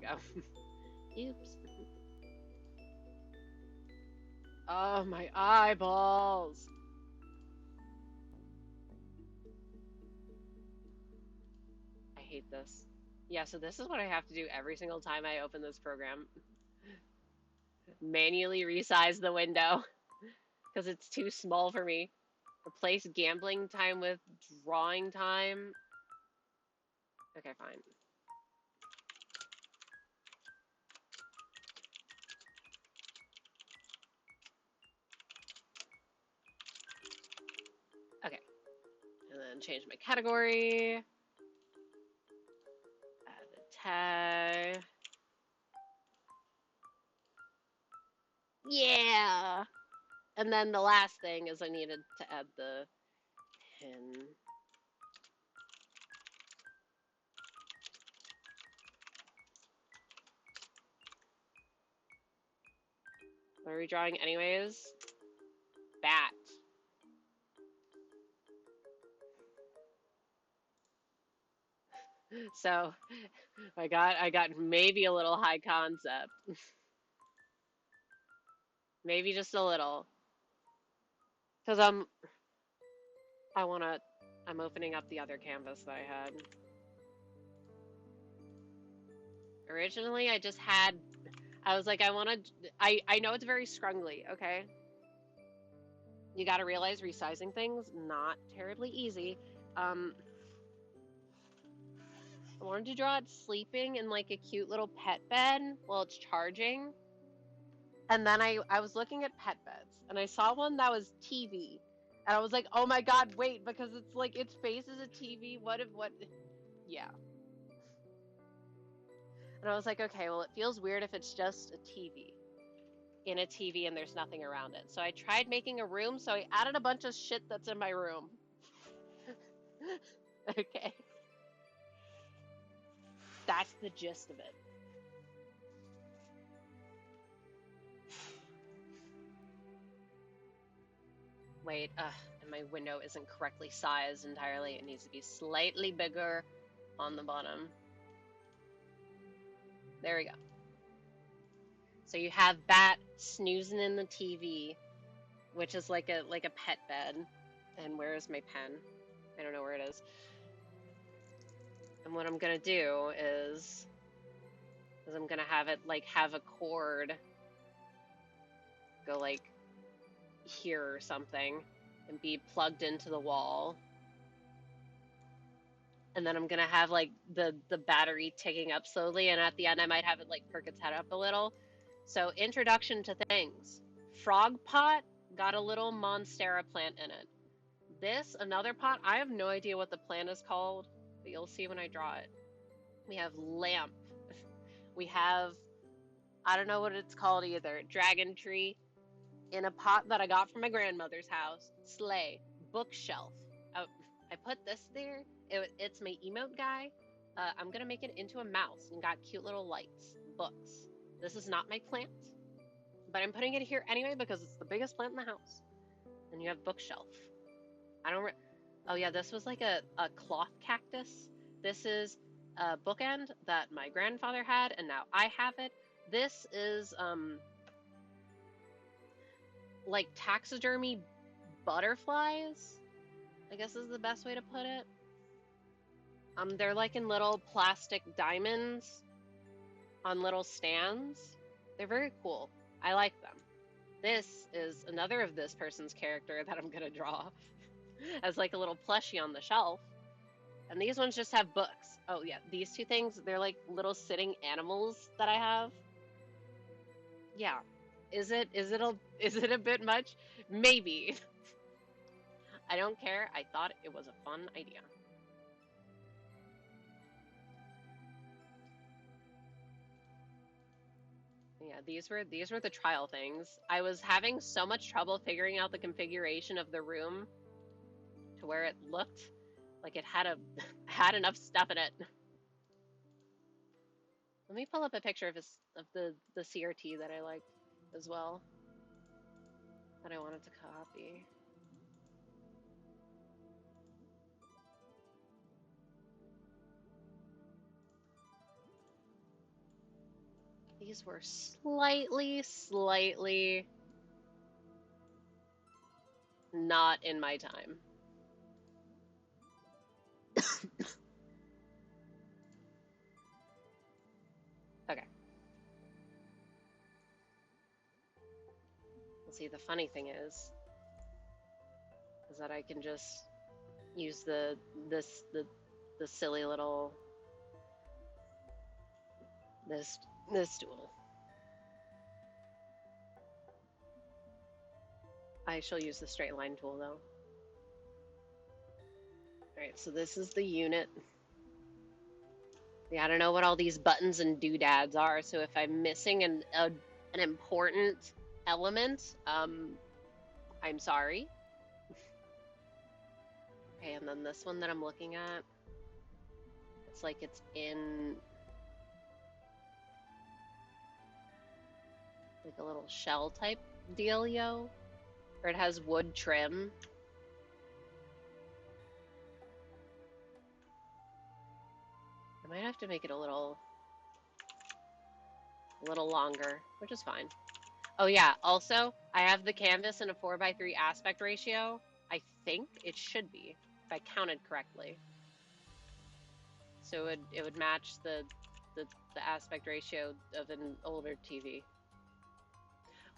go. Oops. Oh, my eyeballs. I hate this. Yeah, so this is what I have to do every single time I open this program. Manually resize the window because it's too small for me. Replace gambling time with drawing time. Okay, fine. Okay. And then change my category. Add a tag. Yeah! And then the last thing is I needed to add the pin. What are we drawing anyways? Bat. So I got maybe a little high concept. Maybe just a little. Because I wanna I'm opening up the other canvas that I had. Originally I just had I was like I know it's very scrungly, okay? You gotta realize resizing things not terribly easy. I wanted to draw it sleeping in like a cute little pet bed while it's charging. And then I was looking at pet beds and I saw one that was TV. And I was like, oh my God, wait, because it's like its face is a TV. What? Yeah. And I was like, okay, well, it feels weird if it's just a TV in a TV and there's nothing around it. So I tried making a room, so I added a bunch of shit that's in my room. Okay. That's the gist of it. Wait, and my window isn't correctly sized entirely. It needs to be slightly bigger on the bottom. There we go. So you have Bat snoozing in the TV, which is like a pet bed. And where is my pen? I don't know where it is. And what I'm gonna do is I'm gonna have it like have a cord go like here or something and be plugged into the wall. And then I'm gonna have like the battery ticking up slowly, and at the end I might have it like perk its head up a little. So introduction to things. Frog pot got a little monstera plant in it. This, another pot, I have no idea what the plant is called, but you'll see when I draw it. We have lamp. We have, I don't know what it's called either, dragon tree in a pot that I got from my grandmother's house. Sleigh. Bookshelf. I put this there. It's my emote guy. I'm gonna make it into a mouse and got cute little lights. Books. This is not my plant, but I'm putting it here anyway because it's the biggest plant in the house. And you have bookshelf. I don't. Oh yeah, this was like a cloth cactus. This is a bookend that my grandfather had, and now I have it. This is like taxidermy butterflies, I guess is the best way to put it. They're like in little plastic diamonds on little stands. They're very cool. I like them. This is another of this person's character that I'm gonna draw as like a little plushie on the shelf. And these ones just have books. Oh yeah, these two things, they're like little sitting animals that I have. Yeah. Is it a bit much? Maybe. I don't care. I thought it was a fun idea. Yeah, these were the trial things. I was having so much trouble figuring out the configuration of the room to where it looked like it had had enough stuff in it. Let me pull up a picture of the CRT that I liked as well, that I wanted to copy. These were slightly not in my time. Okay. Let's see, the funny thing is that I can just use the silly little this tool. I shall use the straight line tool though. Alright, so this is the unit. Yeah, I don't know what all these buttons and doodads are, so if I'm missing an important element, I'm sorry. Okay, and then this one that I'm looking at, it's like it's in like a little shell type dealio, or it has wood trim. I might have to make it a little longer, which is fine. Oh yeah, also, I have the canvas in a 4:3 aspect ratio. I think it should be, if I counted correctly. So it would match the aspect ratio of an older TV.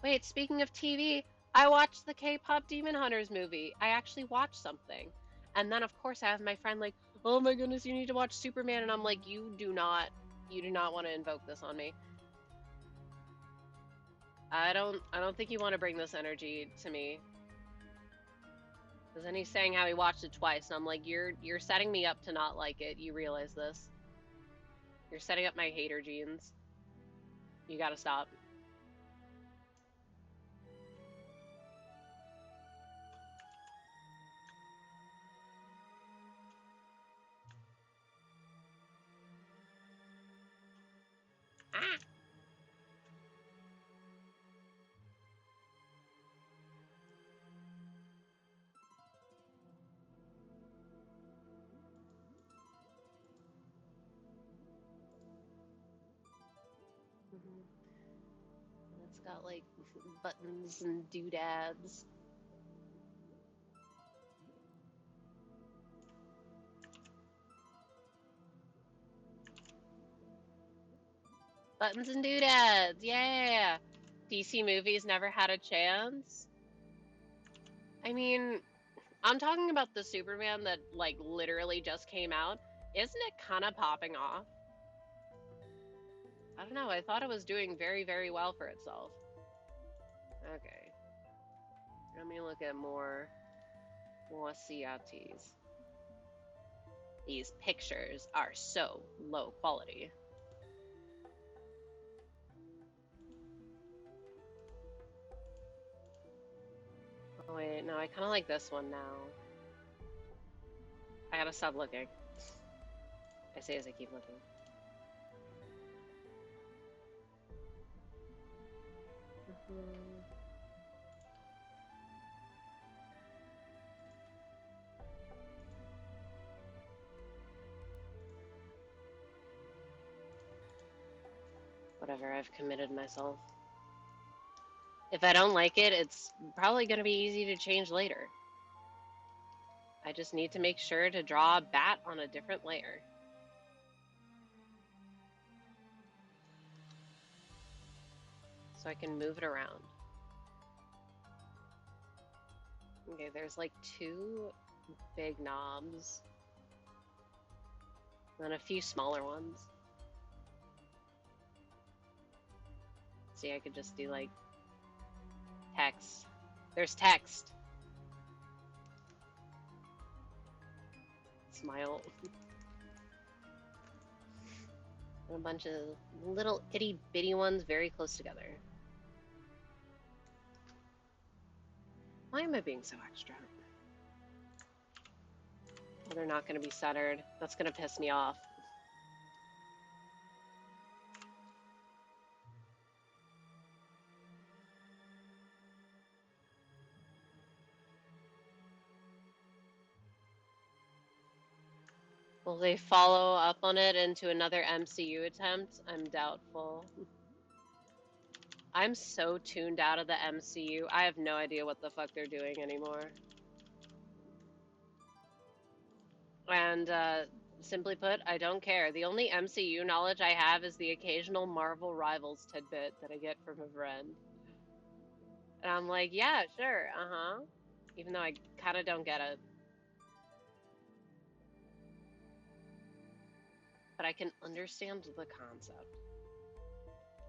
Wait, speaking of TV, I watched the K-pop Demon Hunters movie. I actually watched something. And then of course I have my friend like, "Oh my goodness, you need to watch Superman." And I'm like, "You do not want to invoke this on me. I don't think you want to bring this energy to me." Because then he's saying how he watched it twice, and I'm like, you're setting me up to not like it. You realize this? You're setting up my hater genes. You gotta stop. Ah! It's got like buttons and doodads. Buttons and doodads, yeah! DC movies never had a chance. I mean, I'm talking about the Superman that like literally just came out. Isn't it kind of popping off? I don't know, I thought it was doing very, very well for itself. Okay. Let me look at more CRTs. These pictures are so low quality. Oh wait, no, I kind of like this one now. I gotta stop looking. I say as I keep looking. Whatever, I've committed myself. If I don't like it, it's probably gonna be easy to change later. I just need to make sure to draw a bat on a different layer. So I can move it around. Okay, there's like 2 big knobs. And then a few smaller ones. See, I could just do like text. There's text. Smile. And a bunch of little itty bitty ones very close together. Why am I being so extra? Oh, they're not going to be centered. That's going to piss me off. Will they follow up on it into another MCU attempt? I'm doubtful. I'm so tuned out of the MCU. I have no idea what the fuck they're doing anymore. And simply put, I don't care. The only MCU knowledge I have is the occasional Marvel Rivals tidbit that I get from a friend. And I'm like, yeah, sure, uh-huh. Even though I kind of don't get it. But I can understand the concept.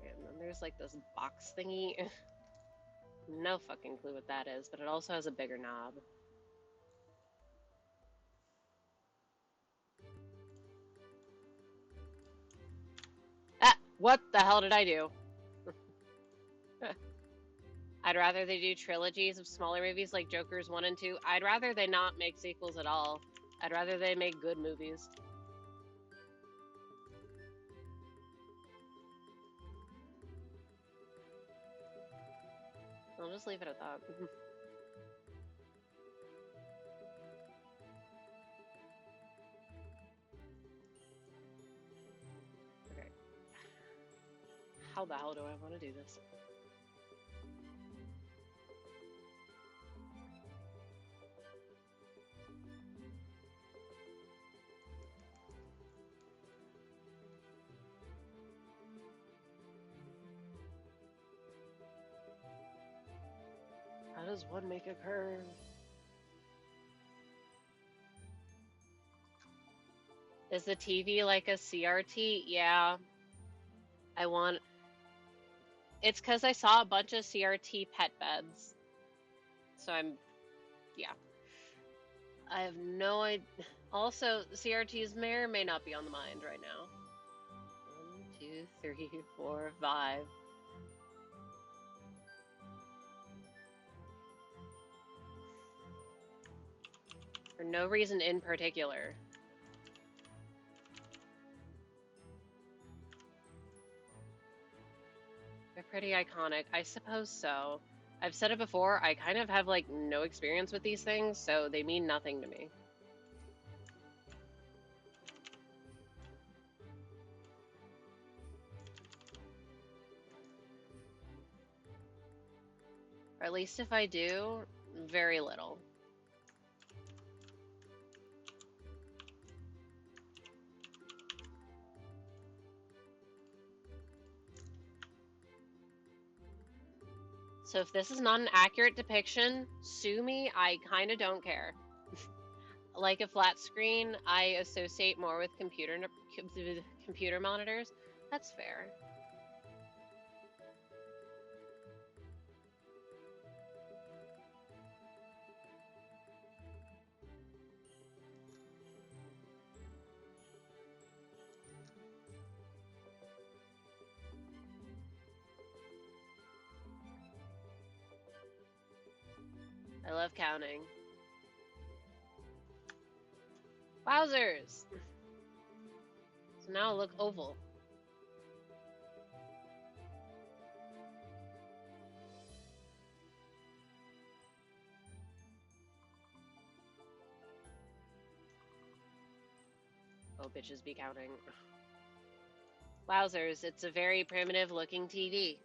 And then there's like this box thingy. No fucking clue what that is, but it also has a bigger knob. Ah! What the hell did I do? I'd rather they do trilogies of smaller movies like Joker's 1 and 2. I'd rather they not make sequels at all. I'd rather they make good movies. I'll just leave it at that. Okay. How the hell do I want to do this? How does one make a curve? Is the TV like a CRT? Yeah. I want... It's because I saw a bunch of CRT pet beds. So yeah. I have no idea. Also, CRTs may or may not be on the mind right now. 1, 2, 3, 4, 5. For no reason in particular. They're pretty iconic. I suppose so. I've said it before, I kind of have like no experience with these things, so they mean nothing to me. Or at least if I do, very little. So if this is not an accurate depiction, sue me, I kind of don't care. Like a flat screen, I associate more with computer monitors. That's fair. I love counting. Wowzers! So now look oval. Oh, bitches be counting. Wowzers, it's a very primitive looking TV.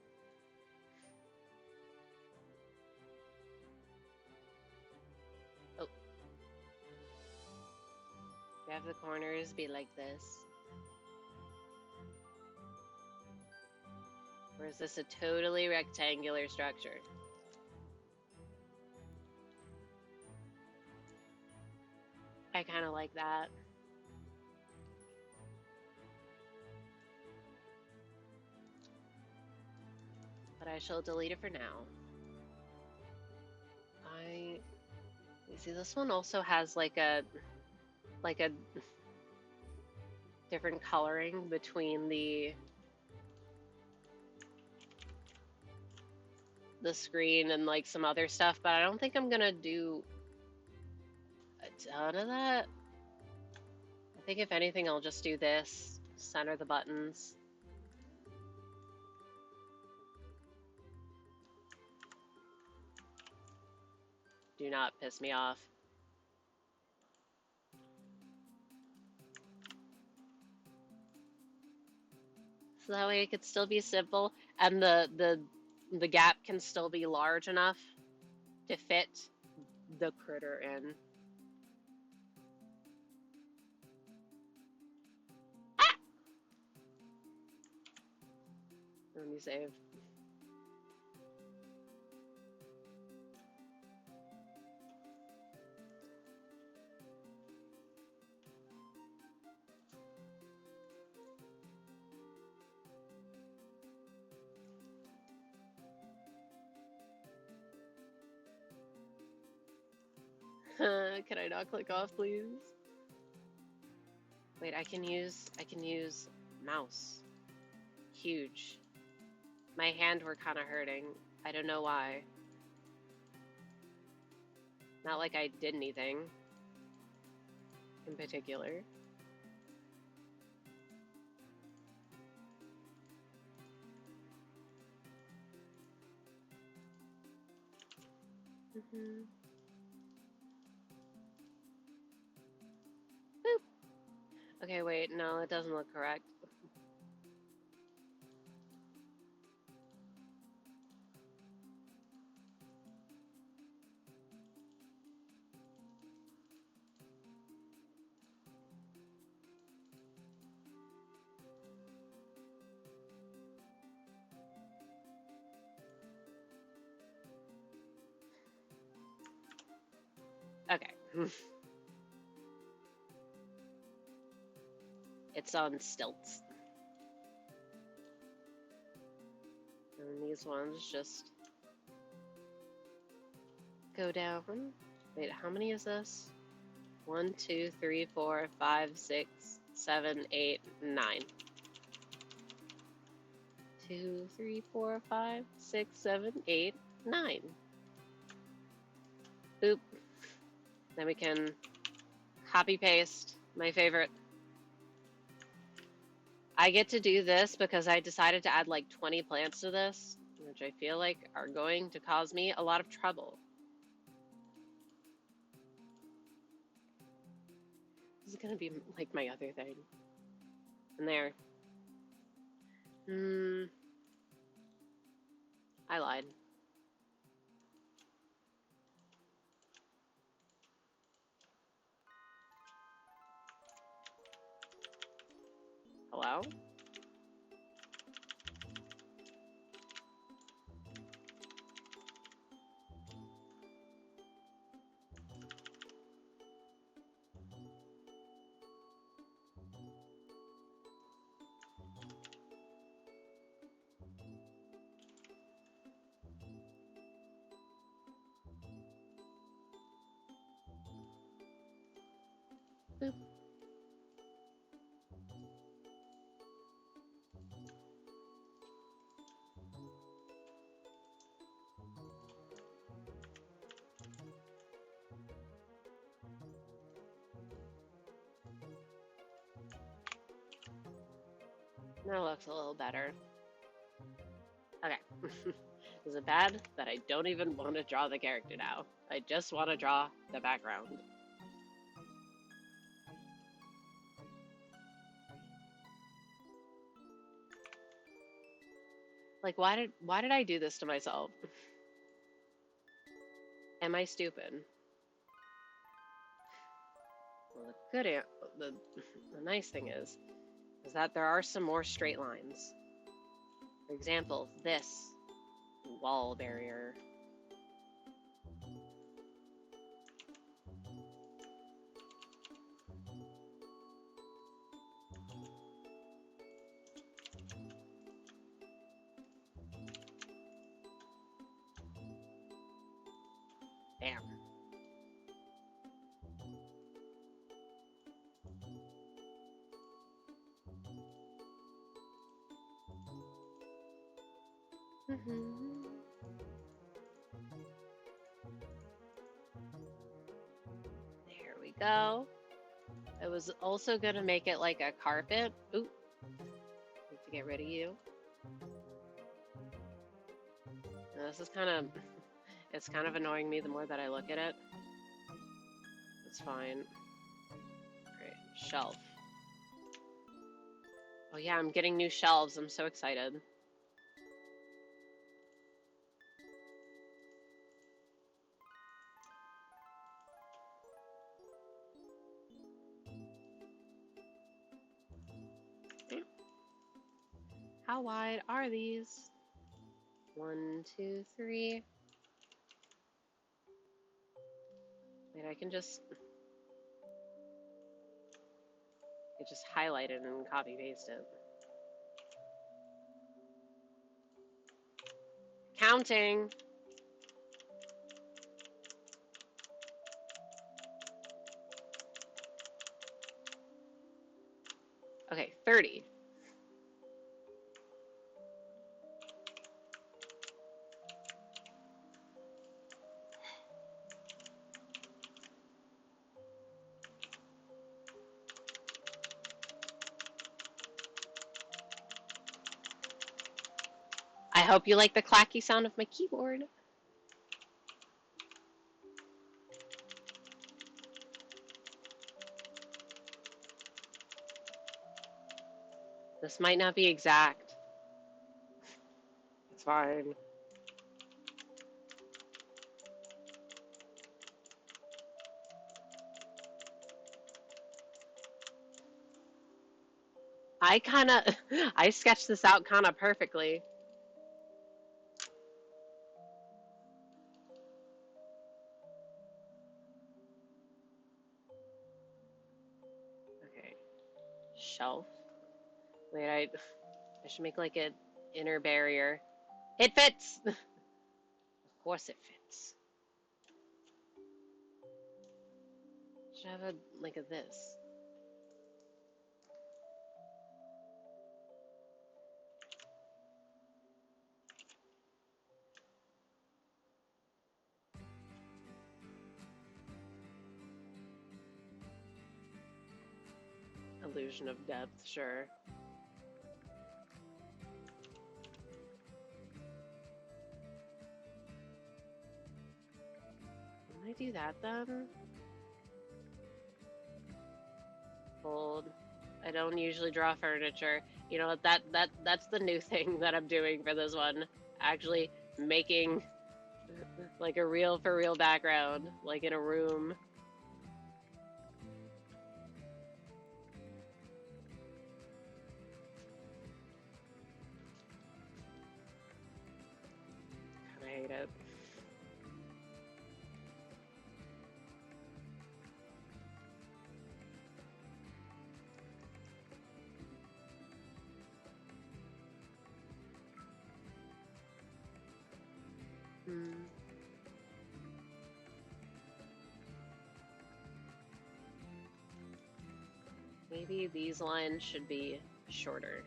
Oh. Have the corners be like this. Or is this a totally rectangular structure? I kind of like that. But I shall delete it for now. You see, this one also has like a different coloring between the screen and like some other stuff, but I don't think I'm gonna do a ton of that. I think if anything, I'll just do this, center the buttons. Do not piss me off. So that way it could still be simple, and the the gap can still be large enough to fit the critter in. Ah! Let me save. Can I not click off, please? Wait, I can use mouse. Huge. My hand were kind of hurting. I don't know why. Not like I did anything in particular. Boop. Okay, wait, no, it doesn't look correct. Okay. It's on stilts. And these ones just go down. Wait, how many is this? 1, 2, 3, 4, 5, 6, 7, 8, 9. 2, 3, 4, 5, 6, 7, 8, 9. Boop. Then we can copy paste. My favorite. I get to do this because I decided to add like 20 plants to this, which I feel like are going to cause me a lot of trouble. This is gonna be like my other thing. And there. I lied. Hello? Boop. That looks a little better. Okay. Is it bad that I don't even want to draw the character now? I just want to draw the background. Like, why did I do this to myself? Am I stupid? Well, the nice thing is that there are some more straight lines. For example, this wall barrier. Damn. There we go. I was also going to make it like a carpet. Ooh. Need to get rid of you. Now, this is it's kind of annoying me the more that I look at it. It's fine. Great. Shelf. Oh yeah, I'm getting new shelves. I'm so excited. How wide are these? 1, 2, 3. Wait, I can just highlight it and copy paste it. Counting. Okay, 30. I hope you like the clacky sound of my keyboard. This might not be exact. It's fine. I sketched this out kind of perfectly. Okay, shelf. Wait, I should make like an inner barrier. It fits! Of course it fits. Should have a, like a this. Illusion of depth, sure. Can I do that then? Fold. I don't usually draw furniture. You know, that's the new thing that I'm doing for this one. Actually making like a real for real background, like in a room. I hate it. Maybe these lines should be shorter.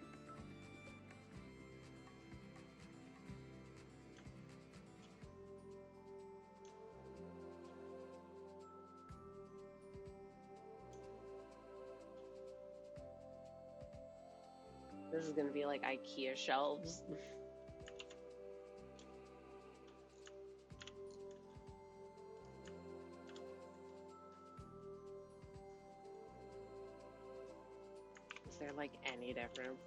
This is gonna be like IKEA shelves. Is there like any difference?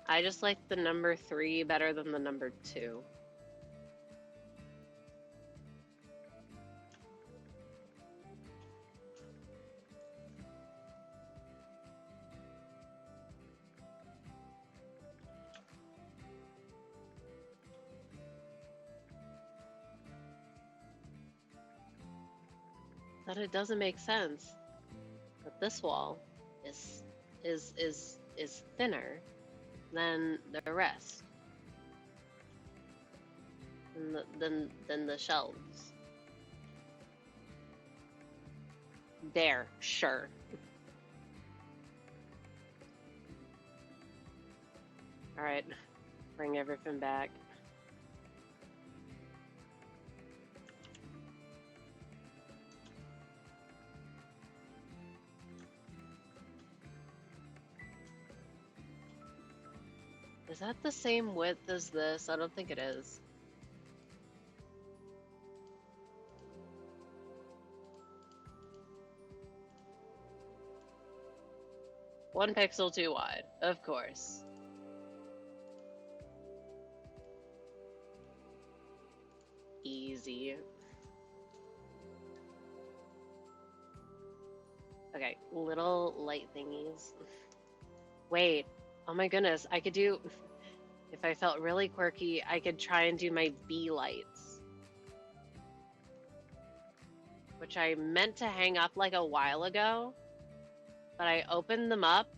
I just like the number 3 better than the number 2. That it doesn't make sense that this wall is thinner than the rest. Than the shelves. There, sure. All right, bring everything back. Is that the same width as this? I don't think it is. One pixel too wide, of course. Easy. Okay, little light thingies. Wait, oh my goodness, I could do, if I felt really quirky, I could try and do my bee lights, which I meant to hang up like a while ago, but I opened them up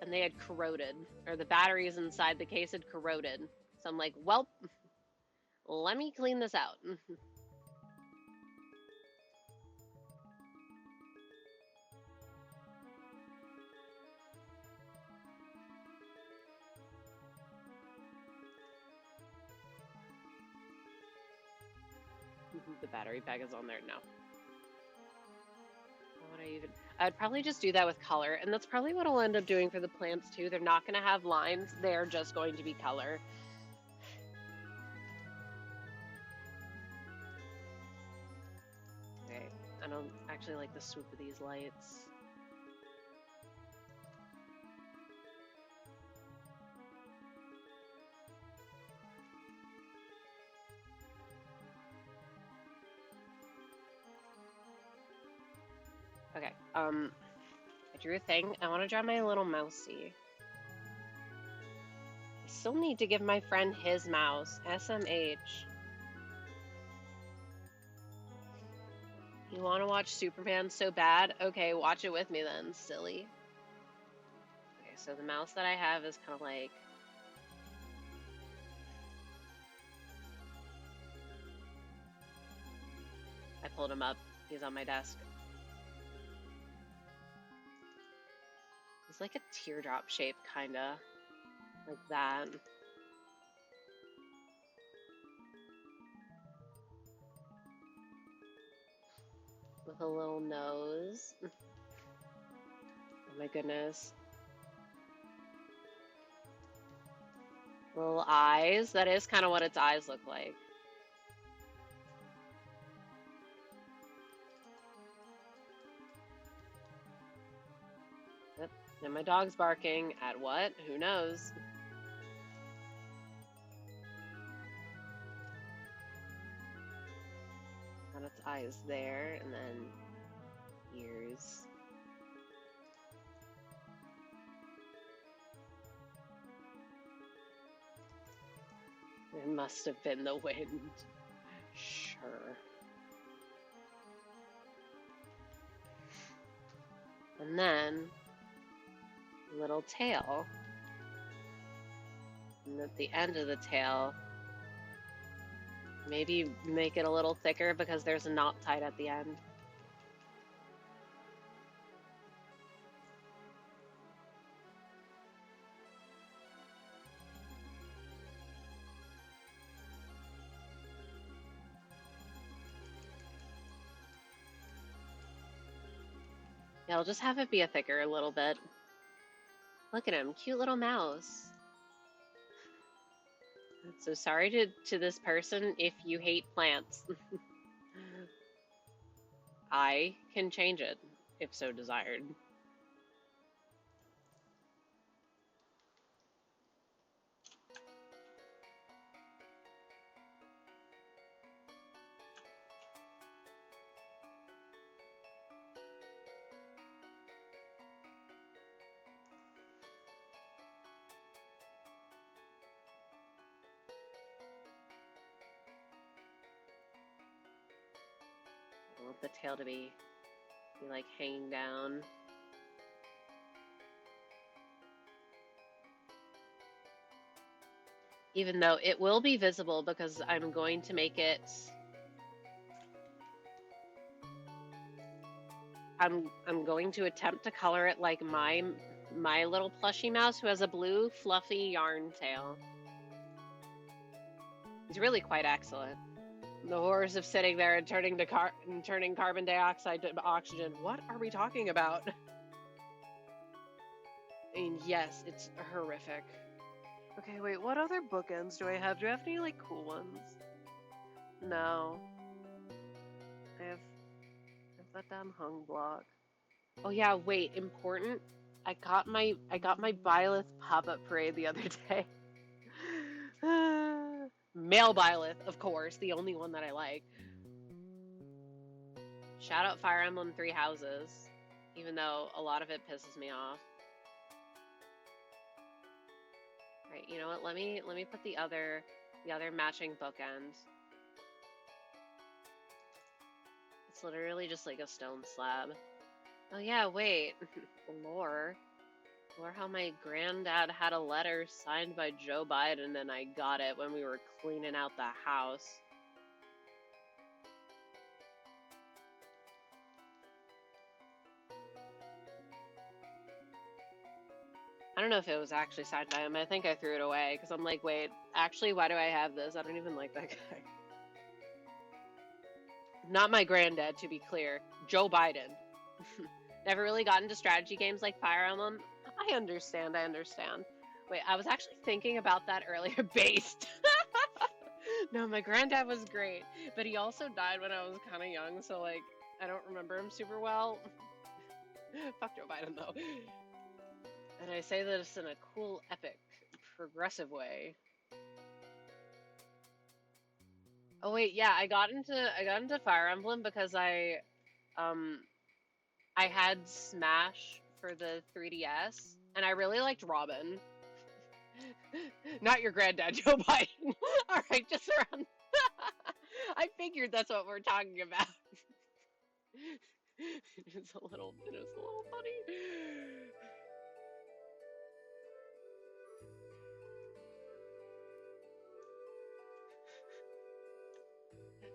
and they had corroded, or the batteries inside the case had corroded. So I'm like, well, let me clean this out. The battery pack is on there now. What would I even? I'd probably just do that with color, and that's probably what I'll end up doing for the plants too. They're not going to have lines; they're just going to be color. Okay, I don't actually like the swoop of these lights. Okay, I drew a thing. I want to draw my little mousey. I still need to give my friend his mouse. SMH. You want to watch Superman so bad? Okay, watch it with me then, silly. Okay, so the mouse that I have is kind of like... I pulled him up. He's on my desk. It's like a teardrop shape, kinda. Like that. With a little nose. Oh my goodness. Little eyes. That is kind of what its eyes look like. Yep. And my dog's barking at what? Who knows? And its eyes there, and then ears. It must have been the wind. Sure. And then little tail. And at the end of the tail, maybe make it a little thicker because there's a knot tied at the end. Yeah, I'll just have it be a thicker a little bit. Look at him, cute little mouse. So sorry to this person if you hate plants. I can change it if so desired. I want the tail to be like hanging down. Even though it will be visible because I'm going to make it... I'm going to attempt to color it like my little plushie mouse who has a blue fluffy yarn tail. He's really quite excellent. The horrors of sitting there and turning carbon dioxide to oxygen. What are we talking about? I mean, yes, it's horrific. Okay, wait, what other bookends do I have? Do I have any, like, cool ones? No. I have that damn hung block. Oh yeah, wait, important. I got my Byleth pop-up parade the other day. Male Byleth, of course, the only one that I like. Shout out Fire Emblem Three Houses. even though a lot of it pisses me off. Right, you know what? Let me put the other matching bookend. It's literally just like a stone slab. Oh yeah, wait. Lore how my granddad had a letter signed by Joe Biden and I got it when we were cleaning out the house. I don't know if it was actually signed by him. I think I threw it away because I'm like, wait, actually, why do I have this? I don't even like that guy. Not my granddad, to be clear. Joe Biden. Never really got into strategy games like Fire Emblem. I understand. Wait, I was actually thinking about that earlier. Based. No, my granddad was great, but he also died when I was kind of young, so like, I don't remember him super well. Fuck Joe Biden, though. And I say this in a cool, epic, progressive way. Oh wait, yeah, I got into Fire Emblem because I had Smash for the 3DS, and I really liked Robin. Not your granddad, Joe Biden. All right, just around. I figured that's what we're talking about. It's a little funny.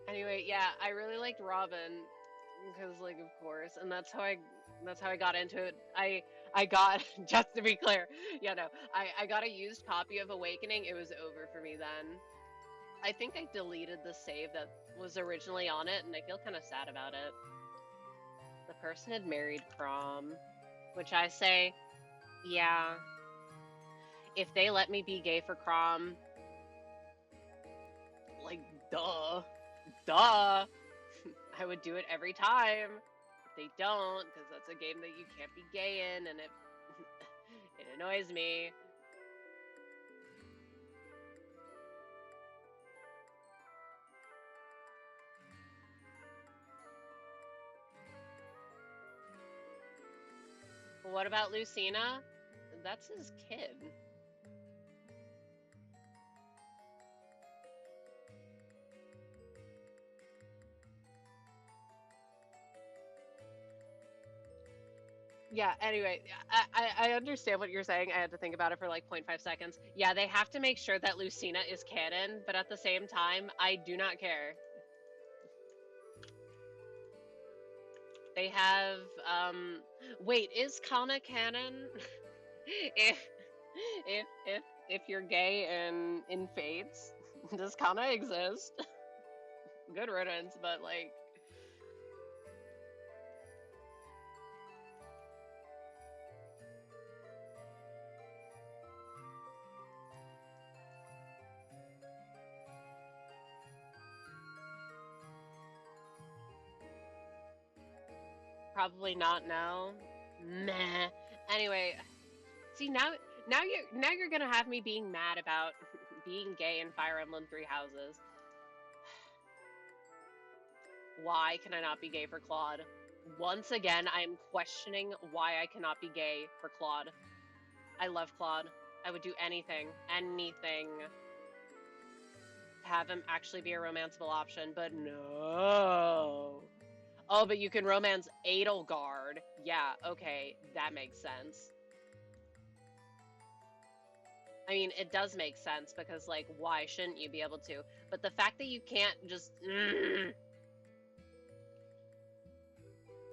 Anyway, yeah, I really liked Robin because, like, of course, and that's how I got into it. I got, just to be clear, yeah, no, I got a used copy of Awakening. It was over for me then. I think I deleted the save that was originally on it, and I feel kind of sad about it. The person had married Crom, which I say, yeah, if they let me be gay for Crom, like, duh, I would do it every time. If they don't, because that's a game that you can't be gay in, and it annoys me. What about Lucina? That's his kid. Yeah, anyway, I understand what you're saying. I had to think about it for like 0.5 seconds. Yeah, they have to make sure that Lucina is canon, but at the same time, I do not care. They have, wait, is Kana canon? if, if you're gay in Fates, does Kana exist? Good riddance, but like, probably not now. Meh. Anyway, see now you're gonna have me being mad about being gay in Fire Emblem Three Houses. Why can I not be gay for Claude? Once again, I am questioning why I cannot be gay for Claude. I love Claude. I would do anything to have him actually be a romanceable option, but no. Oh, but you can romance Edelgard. Yeah, okay, that makes sense. I mean, it does make sense because, like, why shouldn't you be able to? But the fact that you can't just...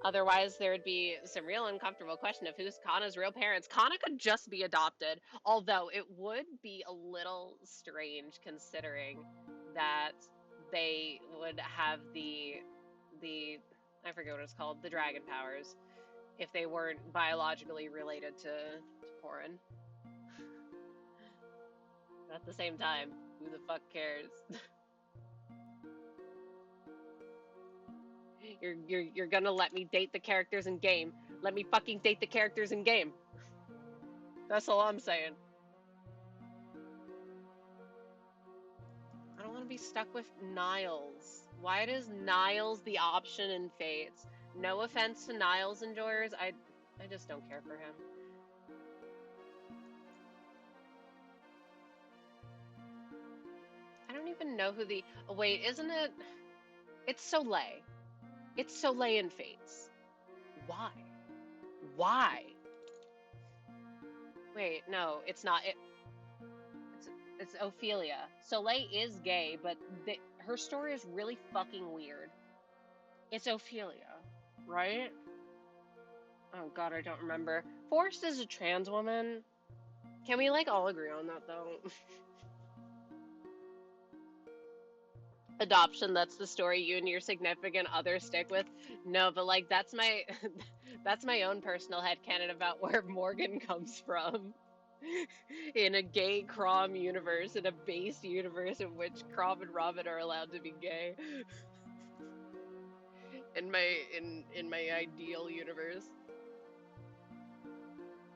Otherwise, there would be some real uncomfortable question of who's Kana's real parents. Kana could just be adopted, although it would be a little strange considering that they would have the I forget what it's called, the dragon powers, if they weren't biologically related to Corin. But at the same time, who the fuck cares? You're gonna let me date the characters in game. Let me fucking date the characters in game. That's all I'm saying. I don't want to be stuck with Niles. Why does Niles the option in Fates? No offense to Niles enjoyers. I just don't care for him. I don't even know who the... Oh, wait, isn't it? It's Soleil. It's Soleil and Fates. Why? Why? Wait, no, it's not. It's Ophelia. Soleil is gay, but her story is really fucking weird. It's Ophelia, right? Oh god, I don't remember. Forrest is a trans woman. Can we, like, all agree on that, though? Adoption, that's the story you and your significant other stick with. No, but, like, that's my that's my own personal headcanon about where Morgan comes from. In a gay Crom universe, in a base universe in which Crom and Robin are allowed to be gay. In my ideal universe.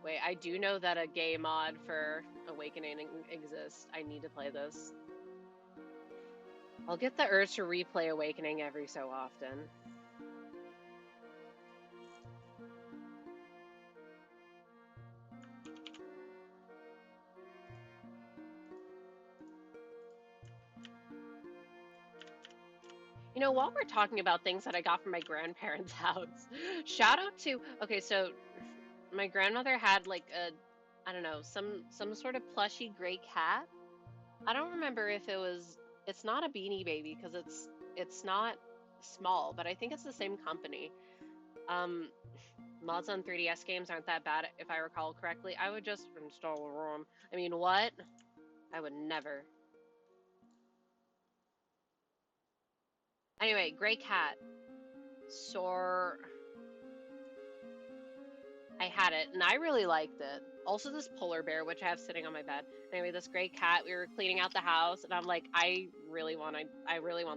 Wait, I do know that a gay mod for Awakening exists. I need to play this. I'll get the urge to replay Awakening every so often. You know, while we're talking about things that I got from my grandparents' house, shout out to... Okay, so my grandmother had, like, I don't know, some sort of plushy gray cat. I don't remember if it was... It's not a Beanie Baby, because it's not small, but I think it's the same company. Mods on 3DS games aren't that bad, if I recall correctly. I would just install a ROM. I mean, what? I would never. Anyway, gray cat. I had it, and I really liked it. Also, this polar bear, which I have sitting on my bed. Anyway, this gray cat. We were cleaning out the house, and I'm like, I really want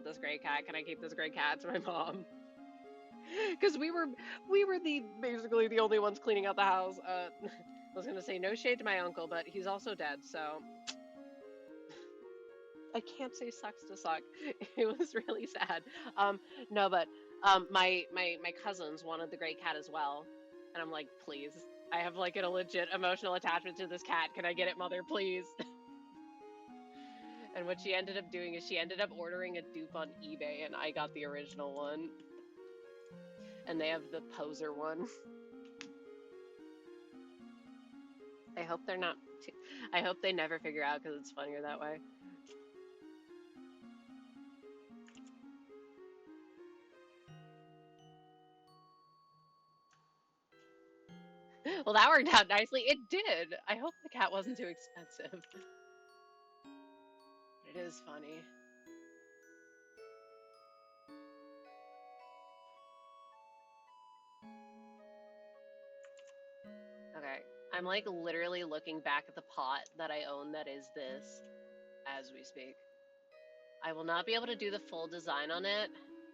this gray cat. Can I keep this gray cat? To my mom, because we were basically the only ones cleaning out the house. I was gonna say no shade to my uncle, but he's also dead, so I can't say sucks to suck. It was really sad. No, but my cousins wanted the gray cat as well, and I'm like, please, I have like a legit emotional attachment to this cat. Can I get it, mother, please? And what she ended up doing is she ended up ordering a dupe on eBay, and I got the original one, and they have the poser one. I hope they're not. I hope they never figure out because it's funnier that way. Well, that worked out nicely. It did. I hope the cat wasn't too expensive. It is funny. Okay, I'm like literally looking back at the pot that I own that is this as we speak. I will not be able to do the full design on it.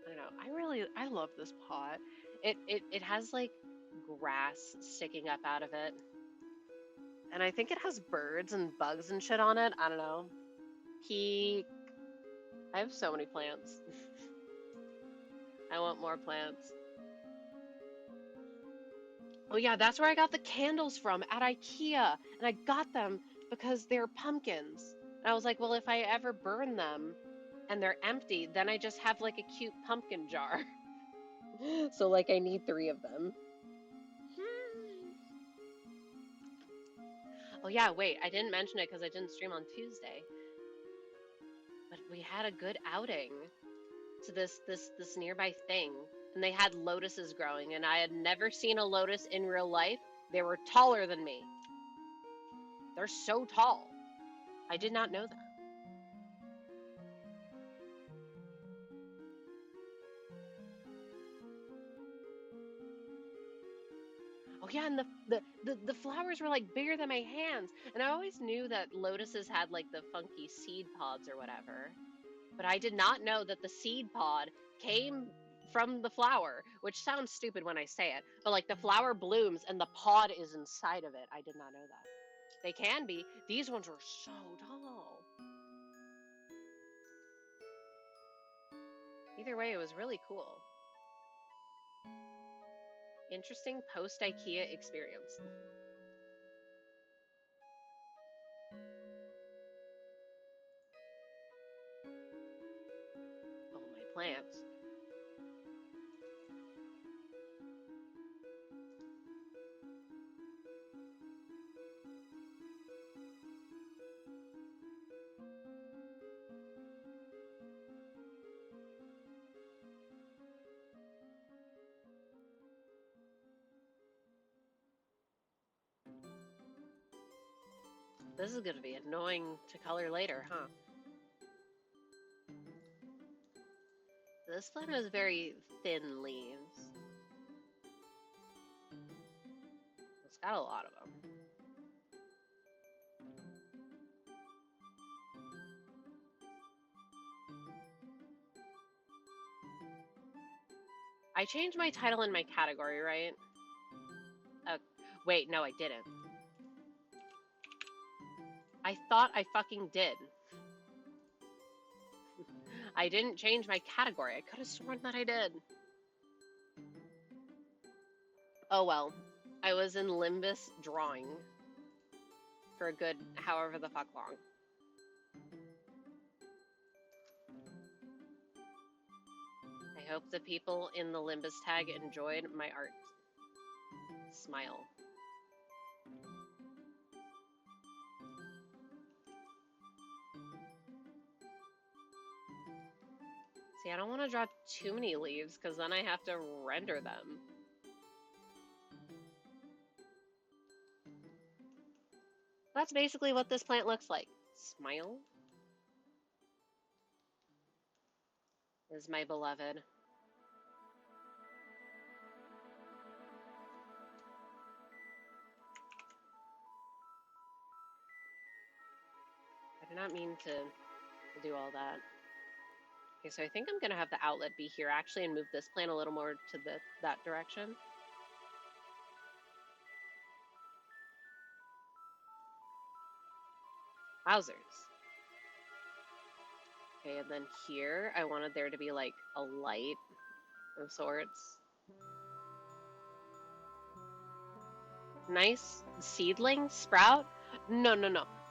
I don't know. I love this pot. It has like grass sticking up out of it. And I think it has birds and bugs and shit on it. I don't know. I have so many plants. I want more plants. Oh yeah, that's where I got the candles from, at IKEA. And I got them because they're pumpkins. And I was like, well, if I ever burn them and they're empty, then I just have like a cute pumpkin jar. So like I need 3 of them. Oh yeah, wait, I didn't mention it because I didn't stream on Tuesday. But we had a good outing to this nearby thing. And they had lotuses growing, and I had never seen a lotus in real life. They were taller than me. They're so tall. I did not know that. Oh yeah, and the flowers were like bigger than my hands. And I always knew that lotuses had like the funky seed pods or whatever. But I did not know that the seed pod came from the flower, which sounds stupid when I say it. But like the flower blooms and the pod is inside of it. I did not know that. They can be. These ones were so tall. Either way, it was really cool. Interesting post-IKEA experience. Oh, my plants. This is going to be annoying to color later, huh? This plant has very thin leaves. It's got a lot of them. I changed my title and my category, right? Wait, no, I didn't. I thought I fucking did. I didn't change my category. I could have sworn that I did. Oh well. I was in Limbus drawing for a good however the fuck long. I hope the people in the Limbus tag enjoyed my art. Smile. See, I don't want to draw too many leaves because then I have to render them. That's basically what this plant looks like. Smile is my beloved. I did not mean to do all that. Okay, so I think I'm gonna have the outlet be here actually and move this plant a little more to that direction. Wowzers. Okay, and then here I wanted there to be like a light of sorts. Nice seedling sprout? No.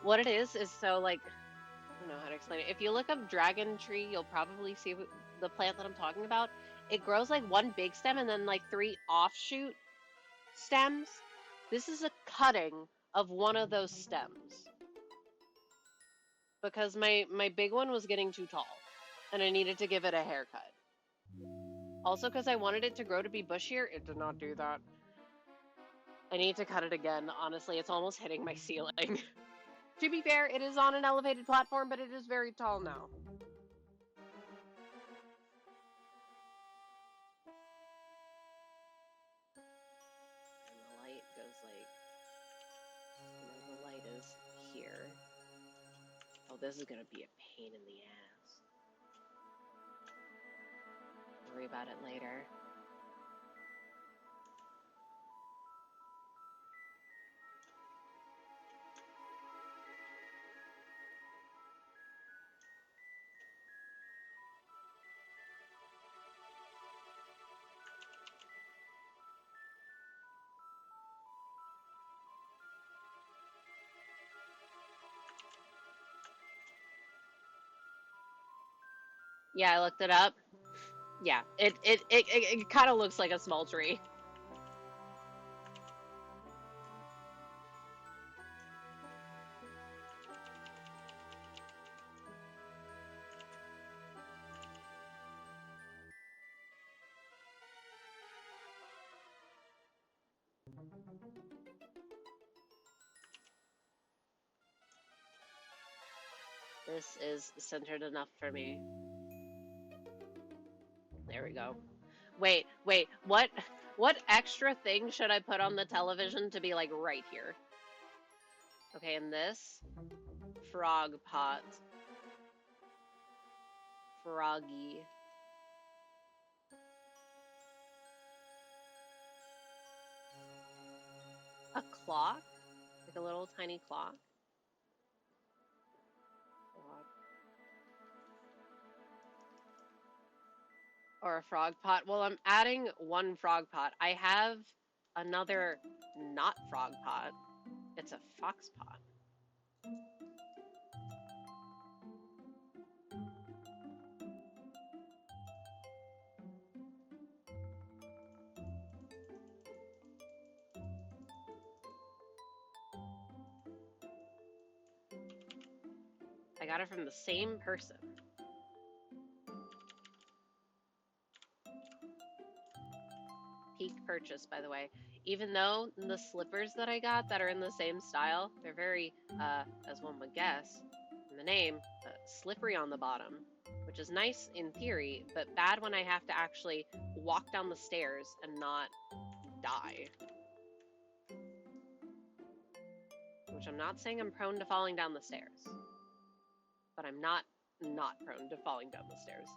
What it is so like, I don't know how to explain it. If you look up dragon tree, you'll probably see the plant that I'm talking about. It grows like one big stem and then like 3 offshoot stems. This is a cutting of one of those stems. Because my big one was getting too tall and I needed to give it a haircut. Also because I wanted it to grow to be bushier, it did not do that. I need to cut it again. Honestly, it's almost hitting my ceiling. To be fair, it is on an elevated platform, but it is very tall now. And the light goes like, the light is here. Oh, this is gonna be a pain in the ass. Worry about it later. Yeah, I looked it up. Yeah, it kind of looks like a small tree. This is centered enough for me. There we go. Wait, what extra thing should I put on the television to be like right here? Okay, and this frog pot. Froggy. A clock? Like a little tiny clock? Or a frog pot. Well, I'm adding one frog pot. I have another not frog pot. It's a fox pot. I got it from the same person. Peak purchase, by the way. Even though the slippers that I got that are in the same style, they're very, as one would guess, in the name, slippery on the bottom, which is nice in theory, but bad when I have to actually walk down the stairs and not die. Which I'm not saying I'm prone to falling down the stairs, but I'm not prone to falling down the stairs.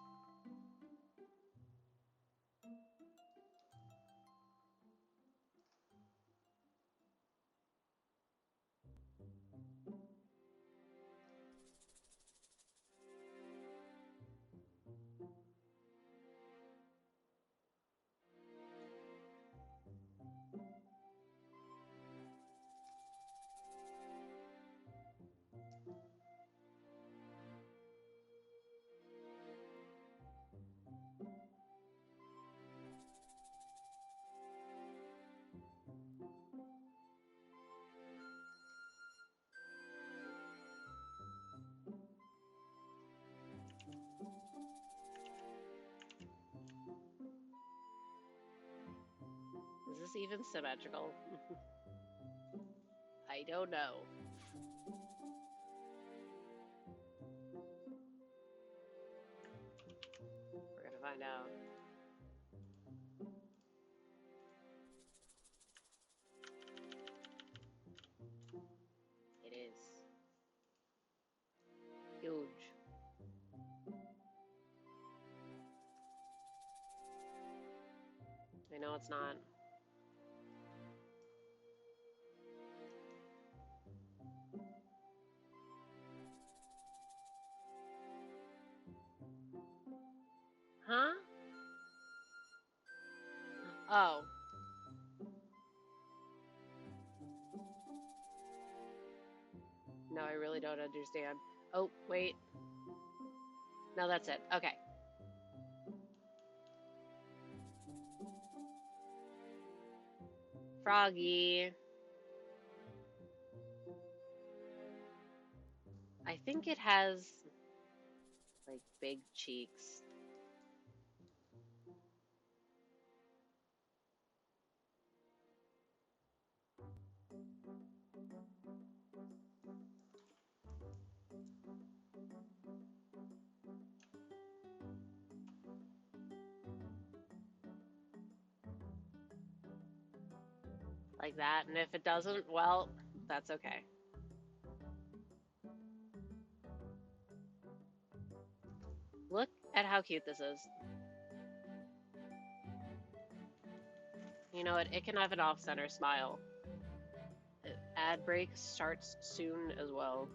Is this even symmetrical? I don't know. We're gonna find out. It is huge. I know it's not. Huh? Oh. No, I really don't understand. Oh, wait. No, that's it. Okay. Froggy. I think it has, like, big cheeks. Like that. And if it doesn't, well, that's okay. Look at how cute this is. You know what? It can have an off-center smile. Ad break starts soon as well.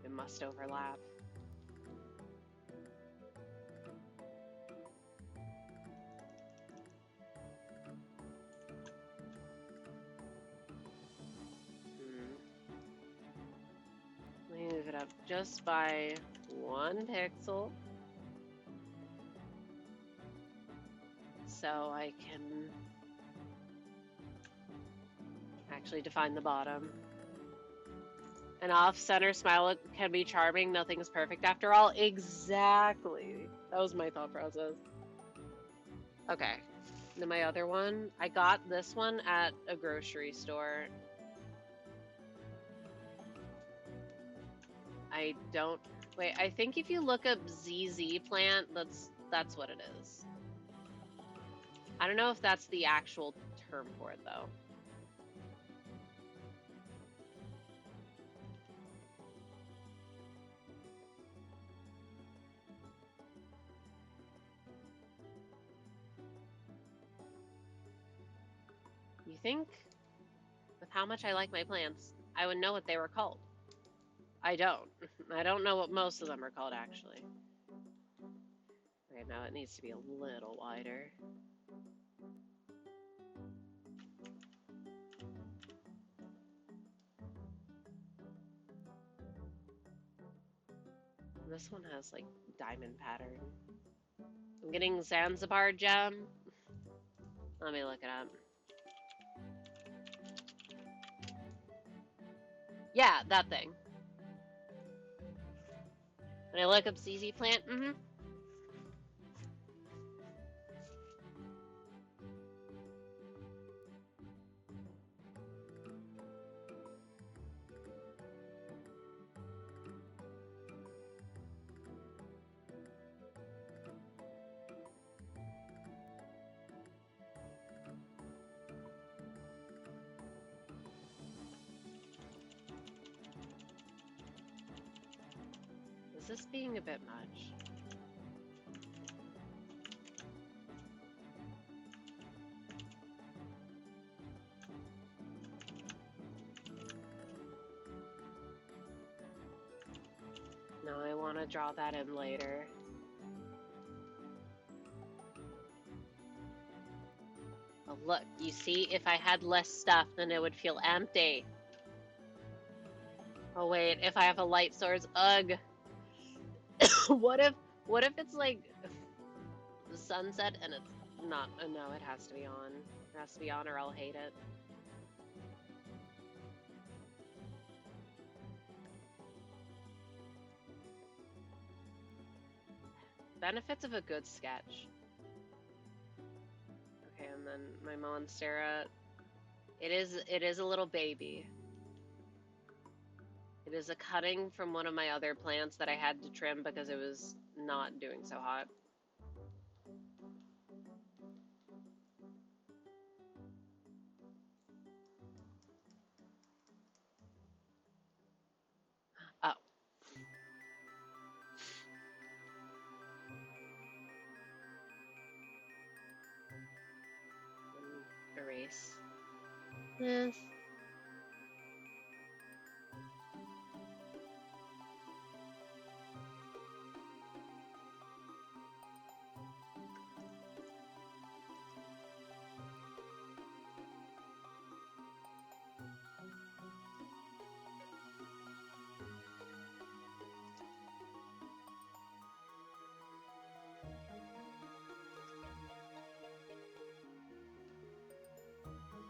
It must overlap. Let me move it up just by 1 pixel so I can actually define the bottom. An off-center smile can be charming. Nothing's perfect after all. Exactly. That was my thought process. Okay. Then my other one, I got this one at a grocery store. I don't... Wait, I think if you look up ZZ plant, that's what it is. I don't know if that's the actual term for it, though. You think how much I like my plants, I would know what they were called. I don't. I don't know what most of them are called, actually. Okay, now it needs to be a little wider. This one has, like, diamond pattern. I'm getting Zanzibar gem. Let me look it up. Yeah, that thing. When I look up ZZ plant, Is this being a bit much? No, I want to draw that in later. Oh, look, you see, if I had less stuff, then it would feel empty. Oh, wait, if I have a light source, ugh. What if it's like the sunset and it's not, no, it has to be on. It has to be on or I'll hate it. Benefits of a good sketch. Okay, and then my Monstera, it is a little baby. It is a cutting from one of my other plants that I had to trim because it was not doing so hot. Oh. Erase this.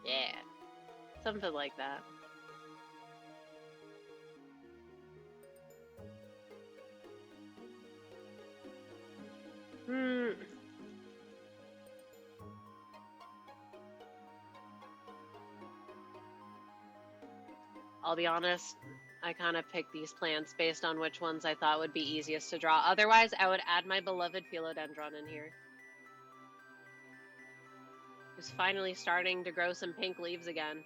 Yeah, something like that. I'll be honest, I kind of picked these plants based on which ones I thought would be easiest to draw. Otherwise, I would add my beloved philodendron in here. It's finally starting to grow some pink leaves again.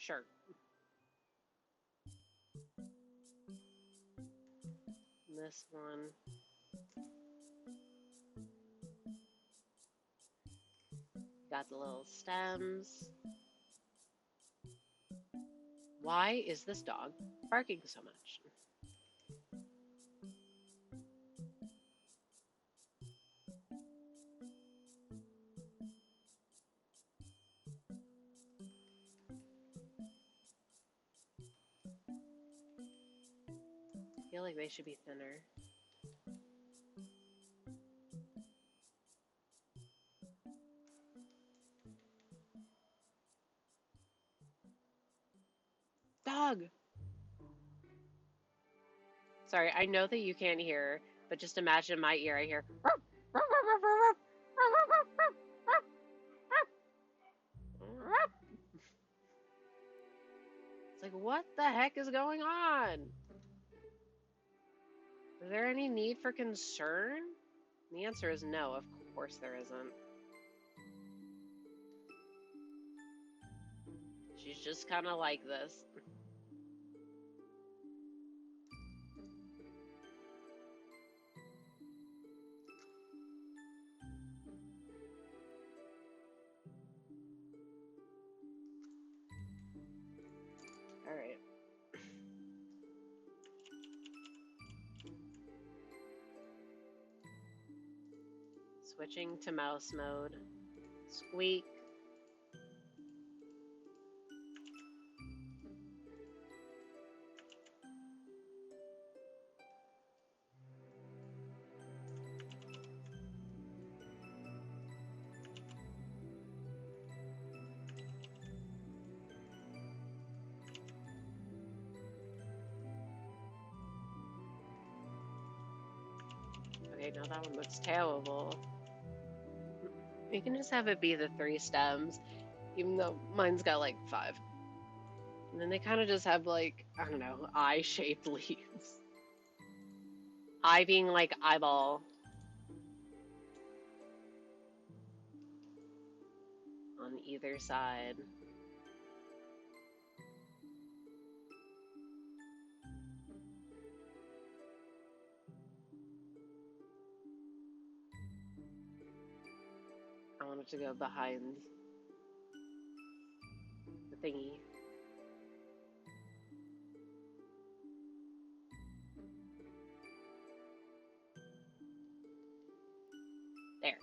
Sure. This one. Got the little stems. Why is this dog barking so much? I feel like they should be thinner. dog. Sorry, I know that you can't hear, but just imagine in my ear I hear. It's like, what the heck is going on? Is there any need for concern? The answer is no, of course there isn't. She's just kind of like this. All right. Switching to mouse mode. Squeak. Okay, now that one looks terrible. You can just have it be the 3 stems, even though mine's got like 5. And then they kind of just have like, I don't know, eye-shaped leaves. Eye being like eyeball. On either side. I want it to go behind the thingy. There.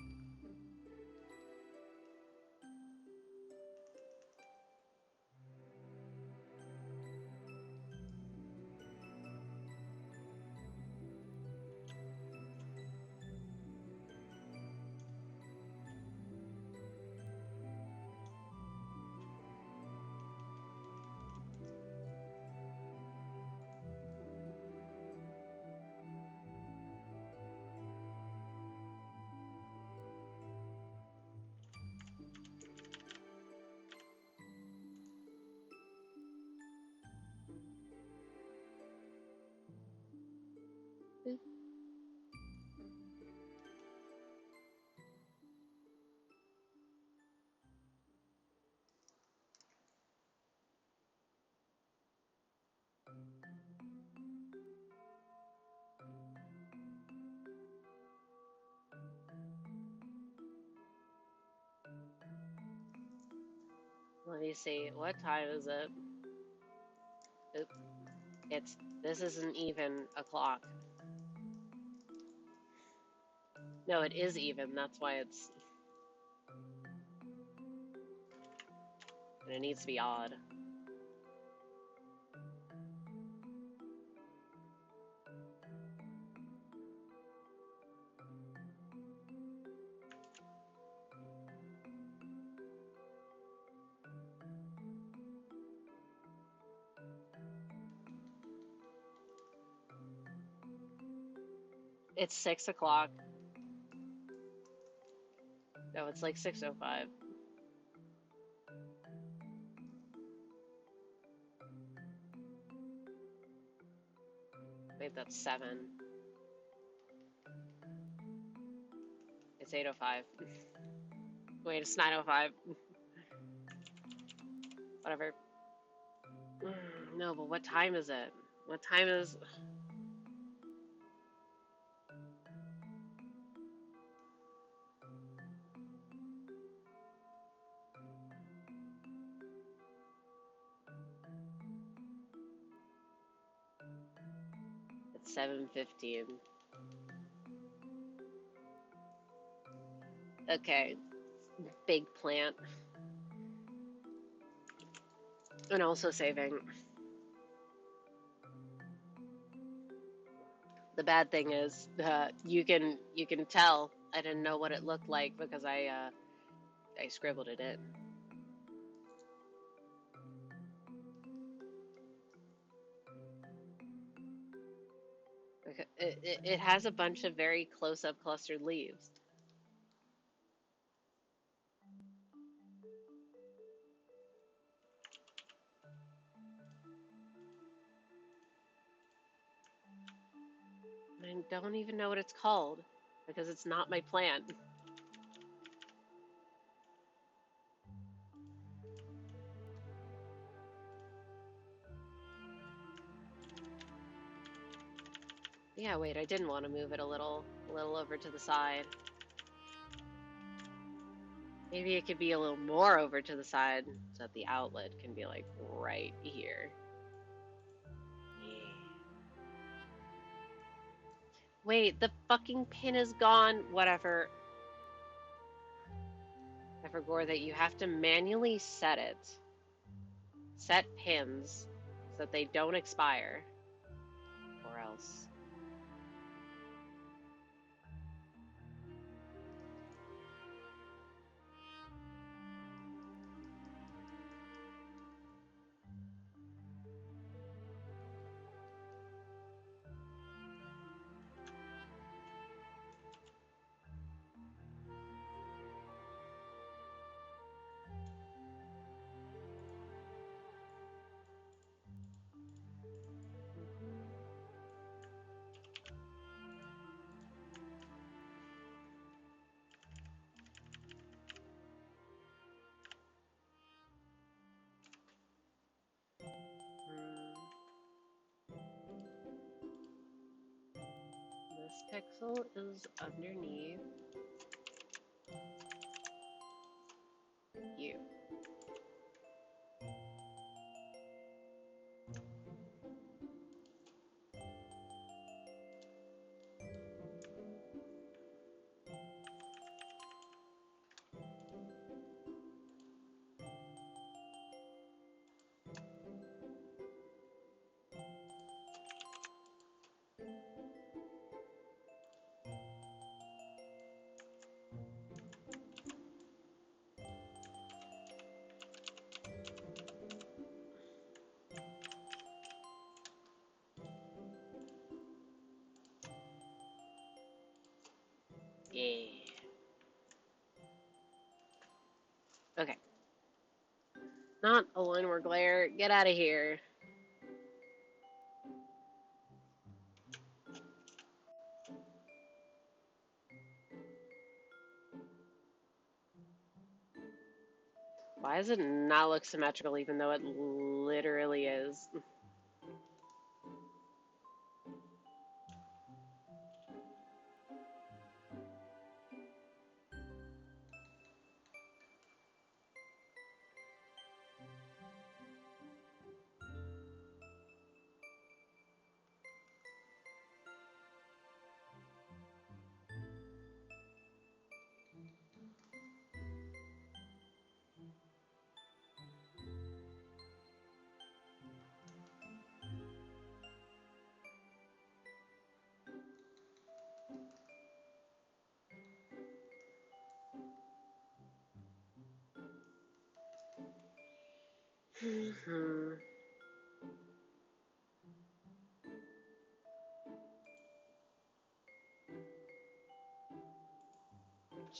Let me see. What time is it? Oop. This isn't even a clock. No, it is even. That's why it's... And it needs to be odd. It's 6 o'clock. No, it's like 6:05. Wait, that's 7. It's 8:05. Wait, it's 9:05. Whatever. No, but what time is it? What time is... It's 7:15. Okay. Big plant. And also saving. The bad thing is, you can tell I didn't know what it looked like because I scribbled it in. It has a bunch of very close-up clustered leaves. I don't even know what it's called because it's not my plant. Yeah, wait, I didn't want to move it a little over to the side. Maybe it could be a little more over to the side so that the outlet can be like right here. Wait, the fucking pin is gone. Whatever. I forgot that you have to manually set it. Set pins so that they don't expire. Or else. This pixel is underneath you. Yeah. Okay. Not a line more glare. Get out of here. Why does it not look symmetrical even though it literally is?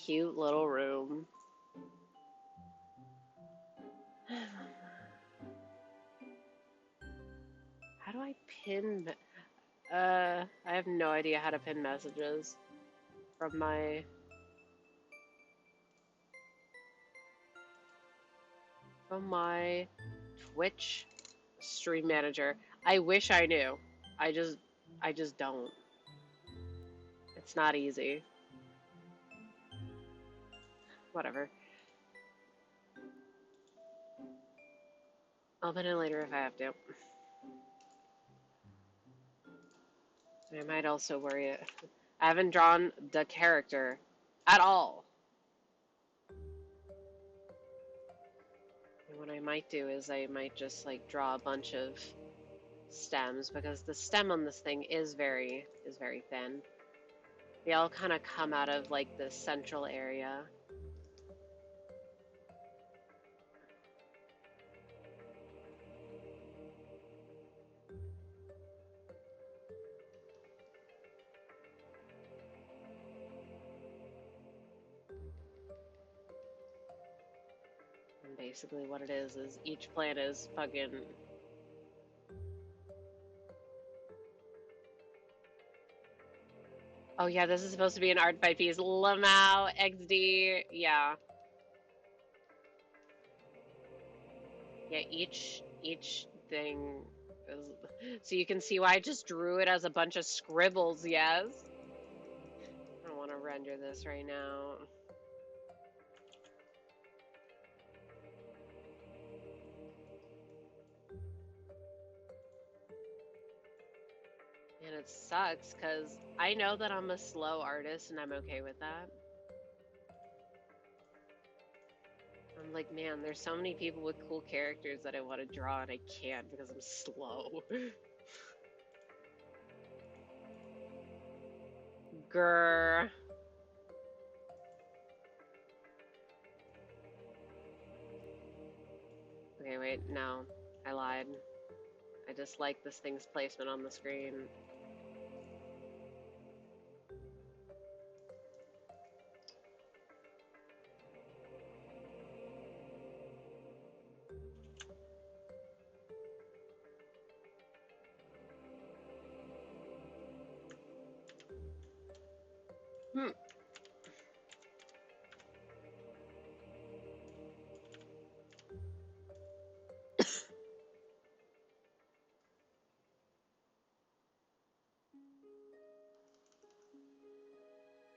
Cute little room. How do I pin? I have no idea how to pin messages from my Twitch stream manager. I wish I knew. I just don't. It's not easy. Whatever. I'll pin it later if I have to. I might also worry it. I haven't drawn the character at all. And what I might do is I might just like draw a bunch of stems because the stem on this thing is very thin. They all kind of come out of like the central area. And basically what it is each plant is fucking... Oh yeah, this is supposed to be an art fight piece. Lamau, XD, yeah. Yeah, each thing is... So you can see why I just drew it as a bunch of scribbles, yes? I don't want to render this right now. And it sucks because I know that I'm a slow artist and I'm okay with that. I'm like, man, there's so many people with cool characters that I want to draw and I can't because I'm slow. Grr. Okay, wait, no. I lied. I just like this thing's placement on the screen. Hmm.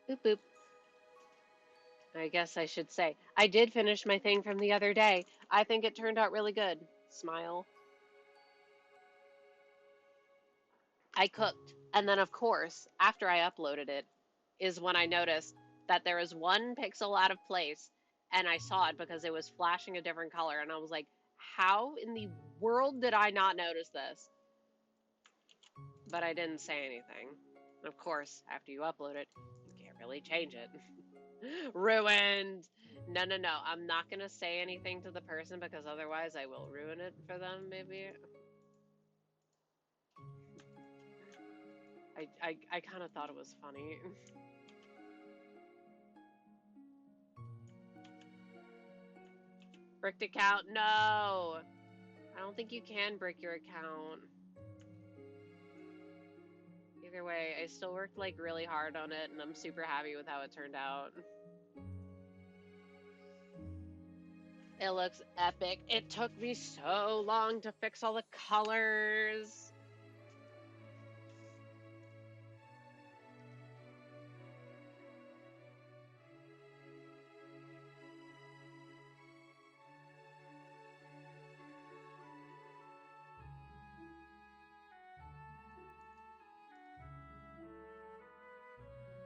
Boop boop. I guess I should say, I did finish my thing from the other day. I think it turned out really good. Smile. I cooked. And then, of course, after I uploaded it, is when I noticed that there is one pixel out of place. And I saw it because it was flashing a different color. And I was like, how in the world did I not notice this? But I didn't say anything. Of course, after you upload it, you can't really change it. Ruined. No, no, no. I'm not going to say anything to the person because otherwise I will ruin it for them, maybe. I kind of thought it was funny. Bricked account? No! I don't think you can brick your account. Either way, I still worked like really hard on it and I'm super happy with how it turned out. It looks epic. It took me so long to fix all the colors.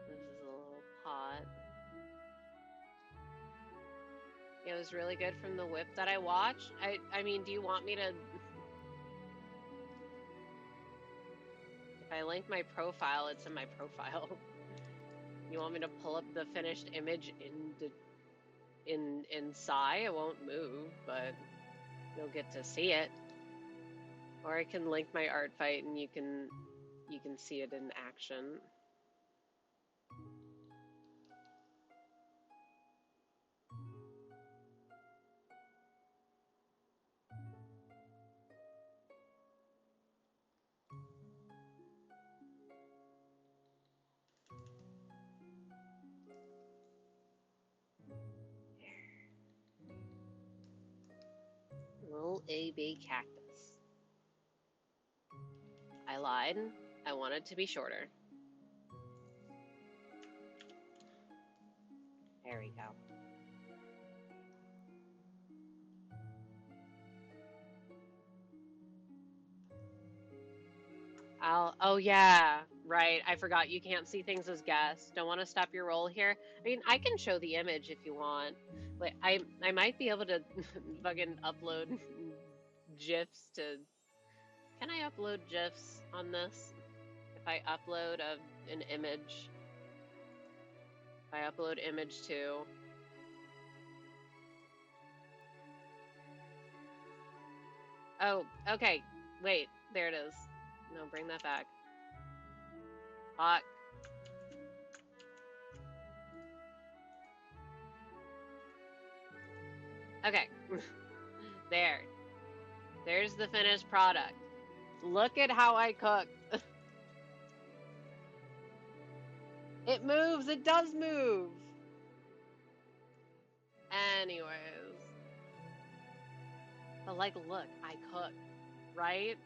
This is a little pot. It was really good from the whip that I watched. I mean, do you want me to... If I link my profile, it's in my profile. You want me to pull up the finished image in Psy? It won't move, but you'll get to see it. Or I can link my art fight and you can see it in action. Little AB cactus. I lied. I want it to be shorter. There we go. Oh yeah, right. I forgot you can't see things as guests. Don't want to stop your roll here. I mean, I can show the image if you want. Like, I might be able to fucking upload GIFs to... Can I upload GIFs on this? If I upload an image, if I upload image 2. Oh, okay. Wait, there it is. No, bring that back. Hot. Okay. There. There's the finished product. Look at how I cooked. It moves. It does move. Anyways. But like, look, I cooked, right?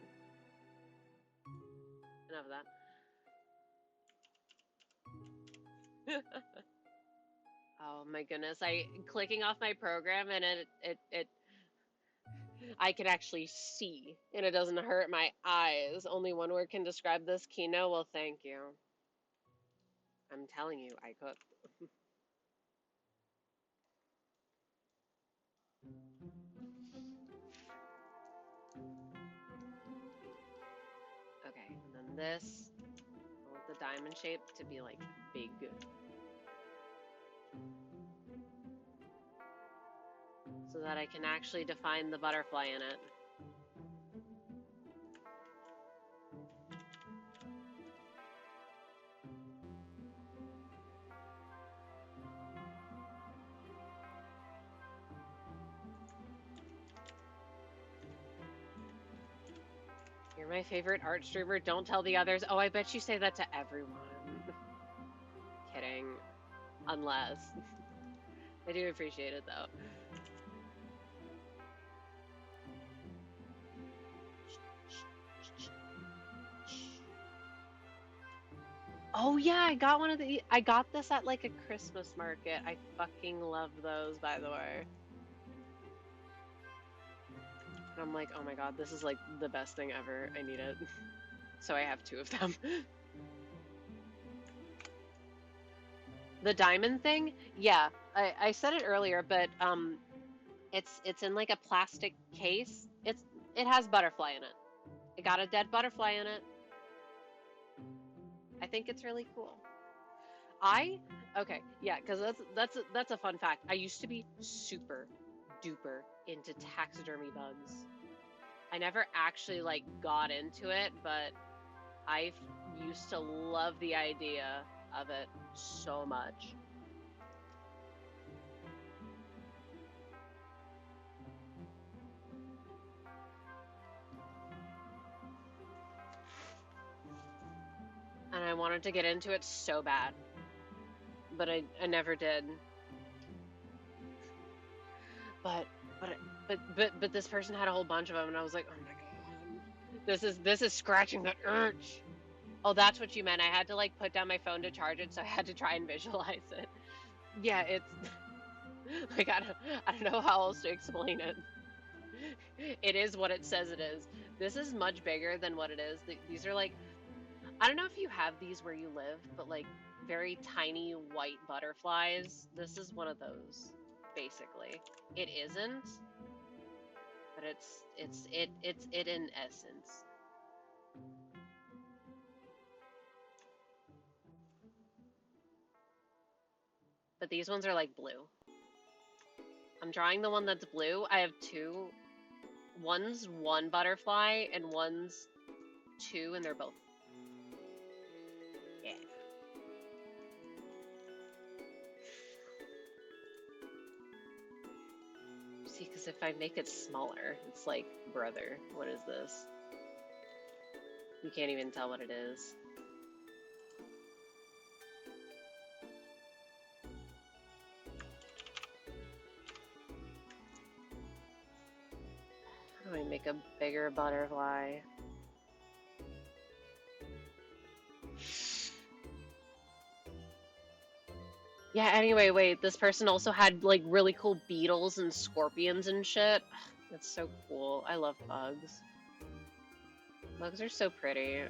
Enough of that. Oh my goodness. Clicking off my program and it I can actually see and it doesn't hurt my eyes. Only one word can describe this, Kino. Well, thank you. I'm telling you, I cooked. Okay, and then this, I want the diamond shape to be like big. So that I can actually define the butterfly in it. You're my favorite art streamer. Don't tell the others. Oh, I bet you say that to everyone. Kidding. Unless. I do appreciate it though. Oh yeah, I got this at like a Christmas market. I fucking love those, by the way. And I'm like, oh my god, this is like the best thing ever. I need it. So I have 2 of them. The diamond thing, yeah, I said it earlier, but it's in like a plastic case. It has butterfly in it. It got a dead butterfly in it. I think it's really cool. Okay, yeah, because that's a fun fact. I used to be super duper into taxidermy bugs. I never actually like got into it, but I used to love the idea of it so much. And I wanted to get into it so bad, but I never did. But this person had a whole bunch of them, and I was like, oh my god, this is scratching the urge. Oh, that's what you meant. I had to like put down my phone to charge it, so I had to try and visualize it. Yeah, it's like I don't know how else to explain it. It is what it says it is. This is much bigger than what it is. These are like, I don't know if you have these where you live, but like very tiny white butterflies. This is one of those, basically. It isn't, but it's it in essence. But these ones are like blue. I'm drawing the one that's blue. I have 2. One's 1 butterfly and one's 2, and they're both. Yeah. See, because if I make it smaller, it's like, brother, what is this? You can't even tell what it is. How do I make a bigger butterfly? Yeah, anyway, wait, this person also had like really cool beetles and scorpions and shit. That's so cool. I love bugs. Bugs are so pretty.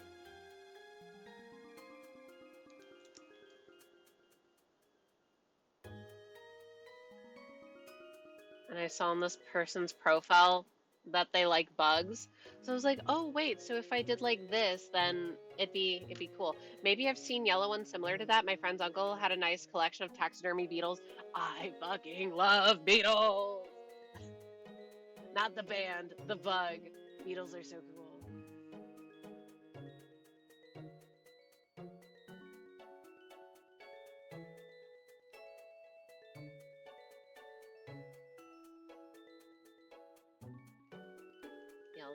And I saw on this person's profile that they like bugs. So I was like, oh wait, so if I did like this, then it'd be cool. Maybe I've seen yellow ones similar to that. My friend's uncle had a nice collection of taxidermy beetles. I fucking love beetles. Not the band, the bug. Beetles are so cool.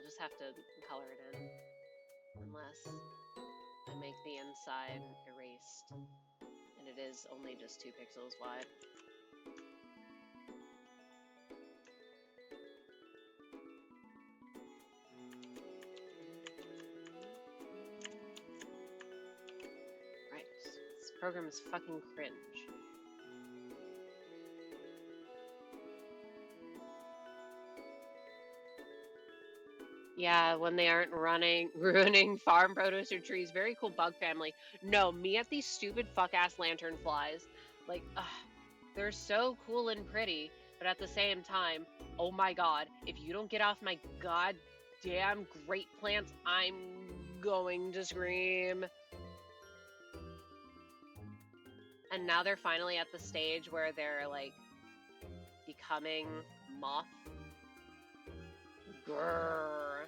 just have to color it in. Unless I make the inside erased. And it is only just 2 pixels wide. Right. This program is fucking cringe. Yeah, when they aren't ruining farm produce or trees. Very cool bug family. No, me at these stupid fuck-ass lantern flies. Like, ugh, they're so cool and pretty, but at the same time, oh my god, if you don't get off my goddamn great plants, I'm going to scream. And now they're finally at the stage where they're, like, becoming moth. Grrr.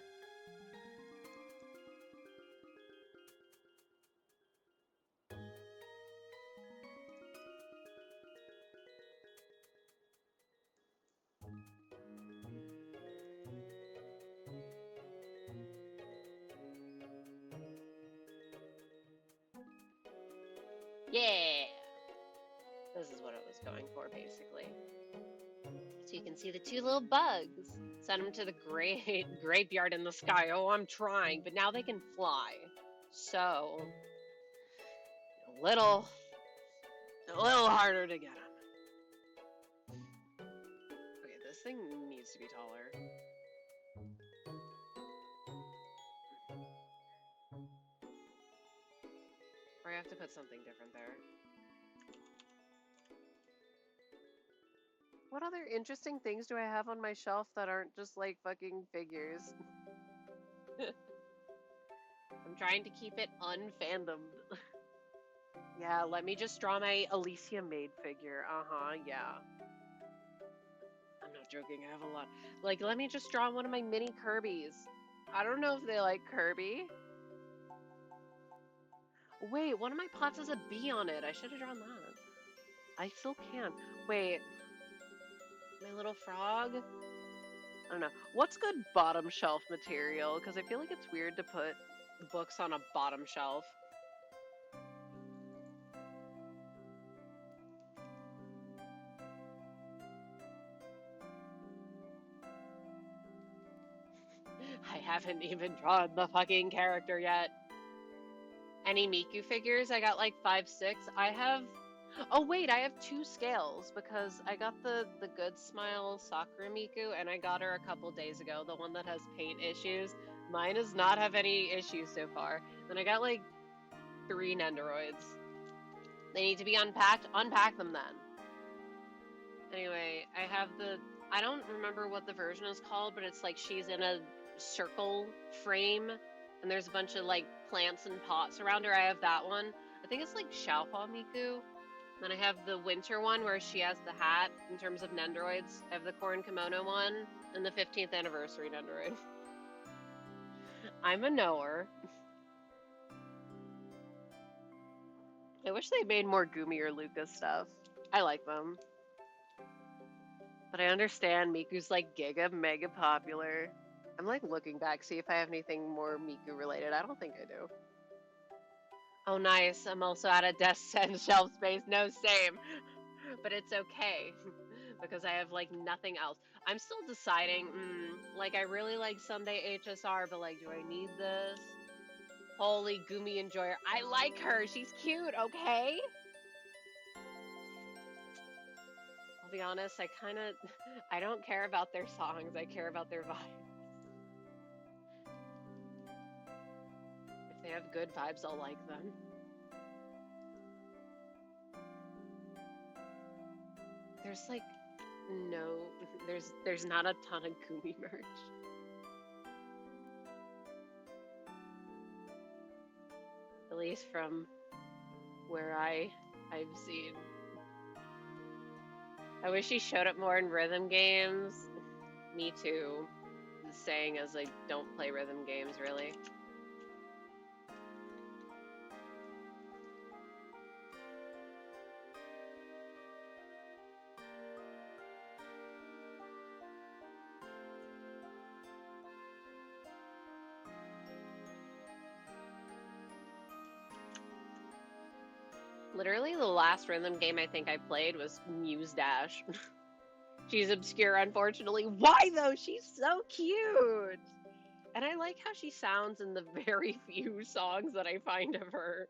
Yeah! This is what I was going for, basically. So you can see the 2 little bugs. Send them to the graveyard in the sky. Oh, I'm trying, but now they can fly. So, a little harder to get them. Okay, this thing needs to be taller. Or I have to put something different there. What other interesting things do I have on my shelf that aren't just like fucking figures? I'm trying to keep it unfandomed. Yeah, let me just draw my Alicia Maid figure. Yeah. I'm not joking, I have a lot. Like, let me just draw one of my mini Kirby's. I don't know if they like Kirby. Wait, one of my pots has a bee on it. I should have drawn that. I still can. Wait. My little frog? I don't know. What's good bottom shelf material? Because I feel like it's weird to put books on a bottom shelf. I haven't even drawn the fucking character yet. Any Miku figures? I got like 5, 6. I have... Oh wait, I have 2 scales because I got the Good Smile Sakura Miku and I got her a couple days ago, the one that has paint issues. Mine does not have any issues so far. Then I got like 3 Nendoroids. They need to be unpacked. Unpack them then. Anyway, I have the... I don't remember what the version is called, but it's like she's in a circle frame and there's a bunch of like plants and pots around her. I have that one. I think it's like Xiaohua Miku. Then I have the winter one where she has the hat in terms of Nendoroids. I have the corn kimono one and the 15th anniversary Nendoroid. I'm a knower. I wish they made more Gumi or Luca stuff. I like them. But I understand Miku's like giga mega popular. I'm like looking back, see if I have anything more Miku related. I don't think I do. Oh, nice. I'm also out of desk and shelf space. No, same. But it's okay because I have like nothing else. I'm still deciding, like I really like Sunday HSR, but like, do I need this? Holy Gumi Enjoyer. I like her. She's cute, okay? I'll be honest, I don't care about their songs. I care about their vibes. If they have good vibes, I'll like them. There's like there's not a ton of Gumi merch. At least from where I've seen. I wish he showed up more in rhythm games. Me too. Saying as I don't play rhythm games really. Literally, the last rhythm game I think I played was Muse Dash. She's obscure, unfortunately. Why, though? She's so cute! And I like how she sounds in the very few songs that I find of her.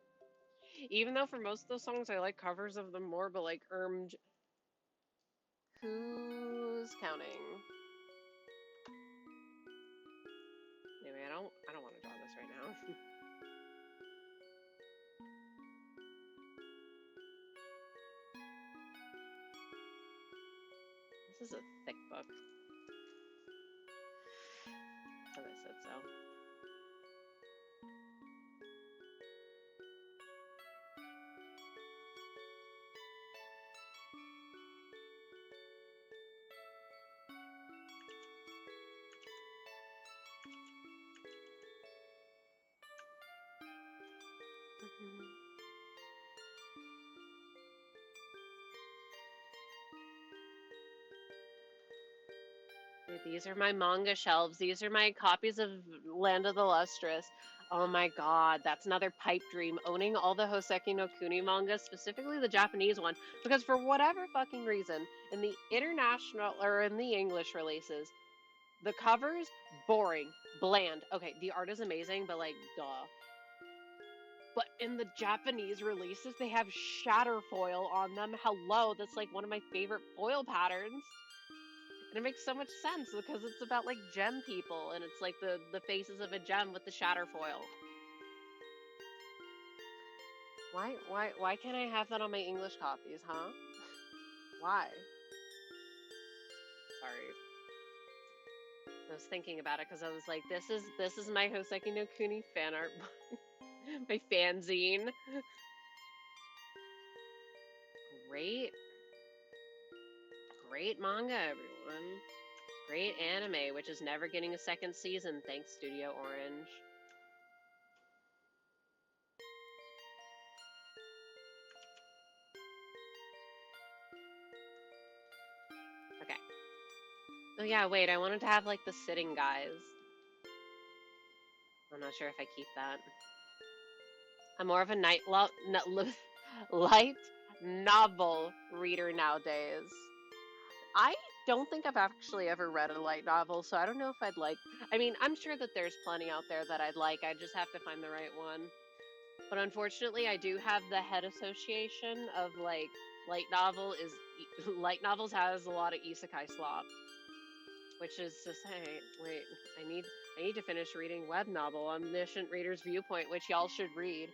Even though for most of those songs I like covers of them more, but like, who's counting? Anyway, I don't want to draw this right now. This is a thick book. As I said so. These are my manga shelves. These are my copies of Land of the Lustrous. Oh my god, that's another pipe dream, owning all the Hoseki no Kuni manga, specifically the Japanese one, because for whatever fucking reason, in the international or in the English releases, the covers, boring, bland. Okay, the art is amazing, but like, duh. But in the Japanese releases, they have shatter foil on them. Hello, that's like one of my favorite foil patterns. And it makes so much sense because it's about like gem people, and it's like the faces of a gem with the shatter foil. Why can't I have that on my English copies, huh? Why? Sorry. I was thinking about it because I was like, this is my Hoseki no Kuni fan art book. My fanzine. Great manga, everyone. Great anime, which is never getting a second season, thanks Studio Orange. Okay. Oh yeah, wait, I wanted to have like the sitting guys. I'm not sure if I keep that. I'm more of a light novel reader nowadays. I don't think I've actually ever read a light novel, so I don't know if I'd like. I mean, I'm sure that there's plenty out there that I'd like. I just have to find the right one. But unfortunately, I do have the head association of like light novels has a lot of isekai slop, which is to say, wait, I need to finish reading web novel Omniscient Reader's Viewpoint, which y'all should read.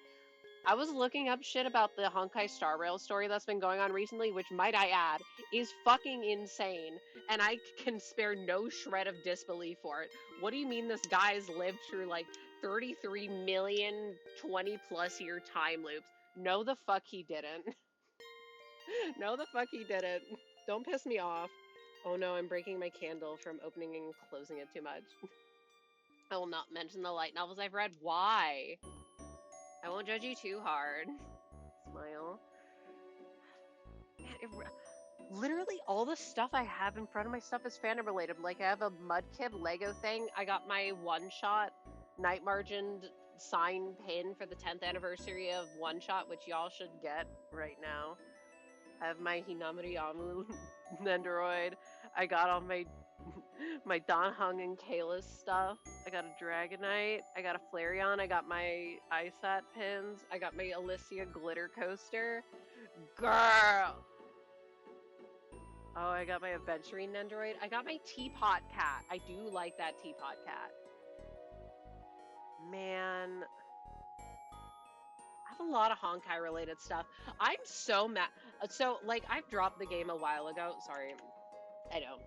I was looking up shit about the Honkai Star Rail story that's been going on recently, which, might I add, is fucking insane, and I can spare no shred of disbelief for it. What do you mean this guy's lived through, like, 33 million 20-plus year time loops? No, the fuck he didn't. No, the fuck he didn't. Don't piss me off. Oh no, I'm breaking my candle from opening and closing it too much. I will not mention the light novels I've read. Why? I won't judge you too hard. Smile. Man, literally all the stuff I have in front of my stuff is fandom related. Like, I have a Mudkip Lego thing. I got my one-shot night margined sign pin for the 10th anniversary of One Shot, which y'all should get right now. I have my Hinamariyamu Nendoroid. I got all my Don Hung and Kalis stuff. I got a Dragonite. I got a Flareon. I got my ISAT pins. I got my Alicia glitter coaster. Girl! Oh, I got my Aventurine Nendoroid. I got my Teapot Cat. I do like that Teapot Cat. Man. I have a lot of Honkai related stuff. I'm so mad. So, like, I've dropped the game a while ago. Sorry. I know.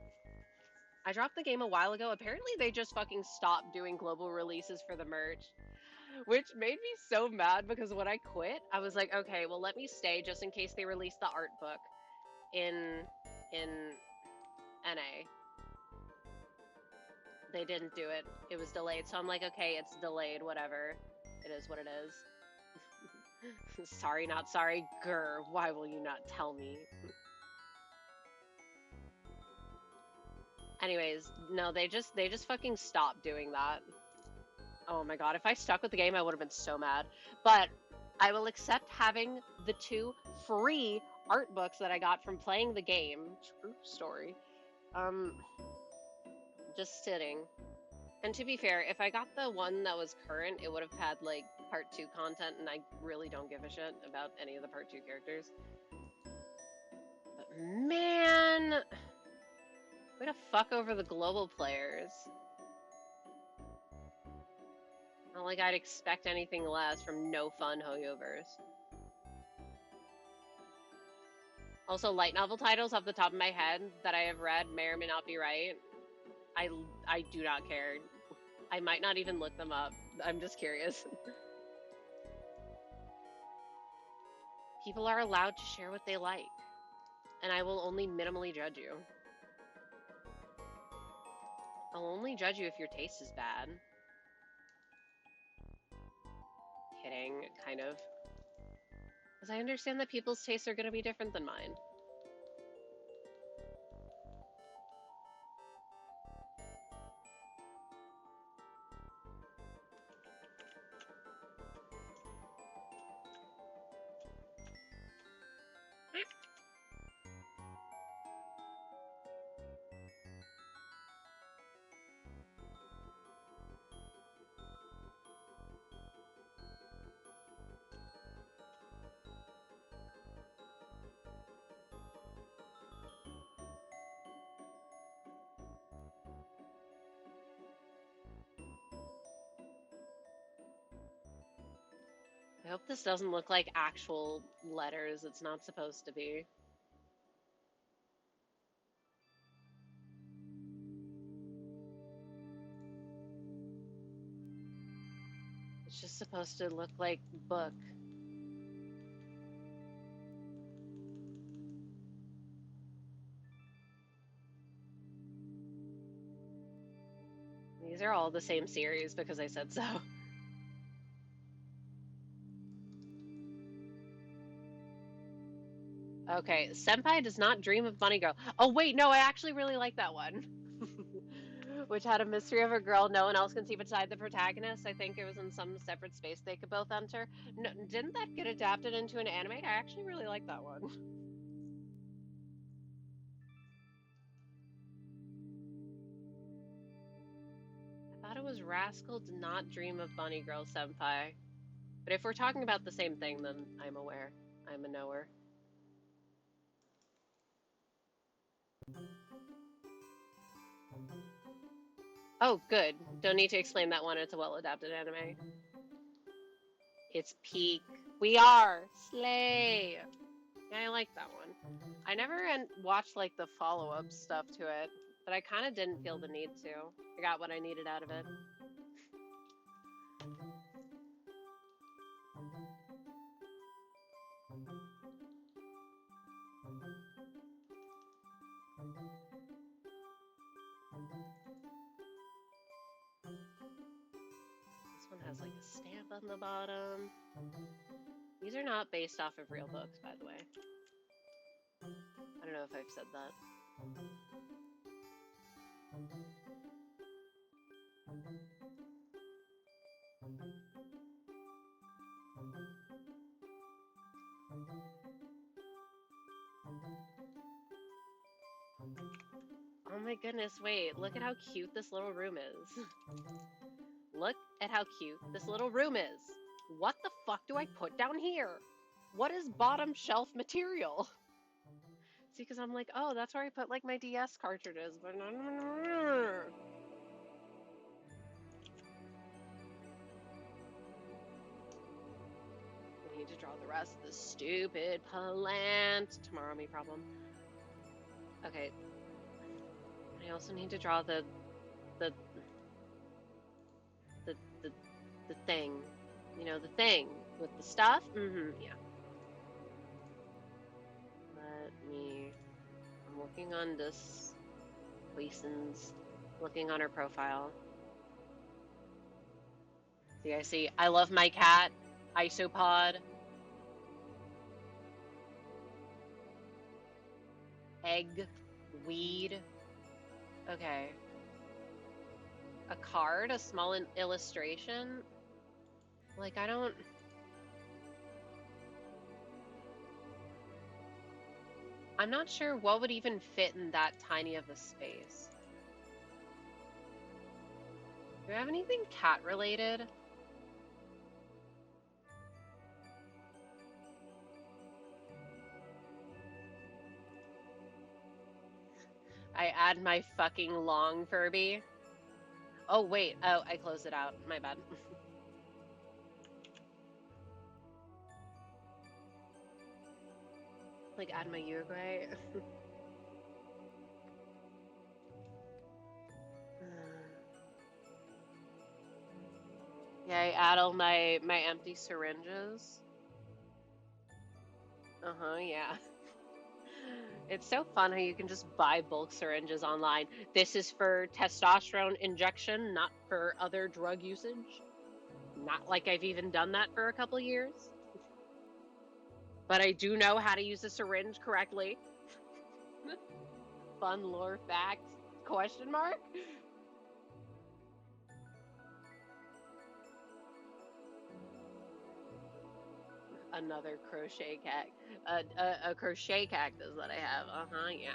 I dropped the game a while ago. Apparently, they just fucking stopped doing global releases for the merch, which made me so mad because when I quit, I was like, okay, well, let me stay just in case they release the art book in NA. They didn't do it. It was delayed. So I'm like, okay, it's delayed, whatever. It is what it is. Sorry, not sorry. Grr, why will you not tell me? Anyways, no, they just fucking stopped doing that. Oh my god, if I stuck with the game, I would have been so mad. But I will accept having the 2 free art books that I got from playing the game. True story. Just sitting. And to be fair, if I got the one that was current, it would have had like part 2 content, and I really don't give a shit about any of the part 2 characters. But man, way to fuck over the global players. Not like I'd expect anything less from no fun Hoyoverse. Also, light novel titles off the top of my head that I have read may or may not be right. I do not care. I might not even look them up. I'm just curious. People are allowed to share what they like, and I will only minimally judge you. I'll only judge you if your taste is bad. Kidding, kind of. Because I understand that people's tastes are going to be different than mine. I hope this doesn't look like actual letters. It's not supposed to be. It's just supposed to look like book. These are all the same series because I said so. Okay, Senpai does not dream of Bunny Girl. Oh wait, no, I actually really like that one. Which had a mystery of a girl no one else can see beside the protagonist. I think it was in some separate space they could both enter. No, didn't that get adapted into an anime? I actually really like that one. I thought it was Rascal did not dream of Bunny Girl Senpai. But if we're talking about the same thing, then I'm aware. I'm a knower. Oh, good. Don't need to explain that one. It's a well-adapted anime. It's peak. We are! Slay! Yeah, I like that one. I never watched, like, the follow-up stuff to it, but I kind of didn't feel the need to. I got what I needed out of it. This one has, like, a stamp on the bottom. These are not based off of real books, by the way. I don't know if I've said that. Oh my goodness, wait, look at how cute this little room is. Look at how cute this little room is. What the fuck do I put down here? What is bottom shelf material? See, because I'm like, oh, that's where I put, like, my DS cartridges. But no. I need to draw the rest of this stupid plant. Tomorrow, me problem. Okay. I also need to draw the thing. You know, the thing with the stuff? Yeah. I'm working on this license, looking on her profile. See, I see, I love my cat, Isopod. Egg, weed. Okay. A card, a small illustration. Like, I don't... I'm not sure what would even fit in that tiny of a space. Do we have anything cat related? I add my fucking long Furby. Oh, wait. Oh, I closed it out. My bad. Like, add my Uruguay. Yeah, I add all my empty syringes. Uh-huh, yeah. It's so fun how you can just buy bulk syringes online. This is for testosterone injection, not for other drug usage. Not like I've even done that for a couple years. But I do know how to use a syringe correctly. Fun lore fact? Question mark? Another crochet a crochet cactus that I have. Uh-huh, yeah.